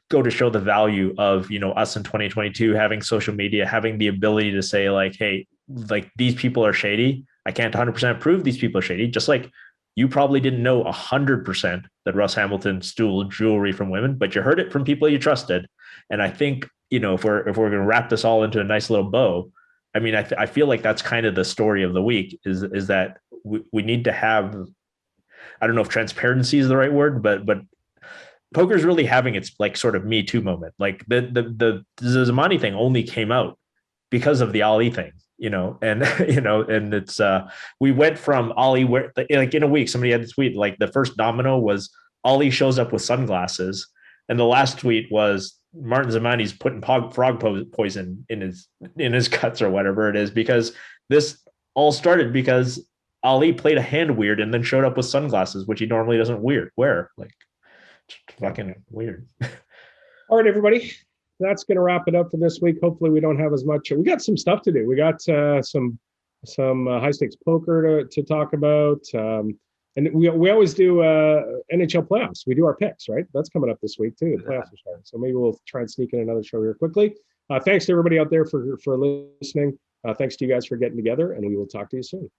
go to show the value of, us in 2022, having social media, having the ability to say like, hey, like, these people are shady. I can't 100% prove these people are shady. Just like you probably didn't know 100% that Russ Hamilton stole jewelry from women, but you heard it from people you trusted. And I think, if we're going to wrap this all into a nice little bow, I mean, I feel like that's kind of the story of the week is that we need to have, I don't know if transparency is the right word, but poker's really having its like sort of Me Too moment. Like the Zamani thing only came out because of the Ali thing, and and it's we went from Ali, where like in a week somebody had to tweet like the first domino was Ali shows up with sunglasses, and the last tweet was Martin Zamani's putting frog poison in his guts or whatever it is, because this all started because Ali played a hand weird and then showed up with sunglasses, which he normally doesn't wear. Like, fucking weird. All right, everybody. That's going to wrap it up for this week. Hopefully we don't have as much. We got some stuff to do. We got some high stakes poker to talk about. And we always do NHL playoffs. We do our picks, right? That's coming up this week too. The playoffs are starting. So maybe we'll try and sneak in another show here quickly. Thanks to everybody out there for listening. Thanks to you guys for getting together, and we will talk to you soon.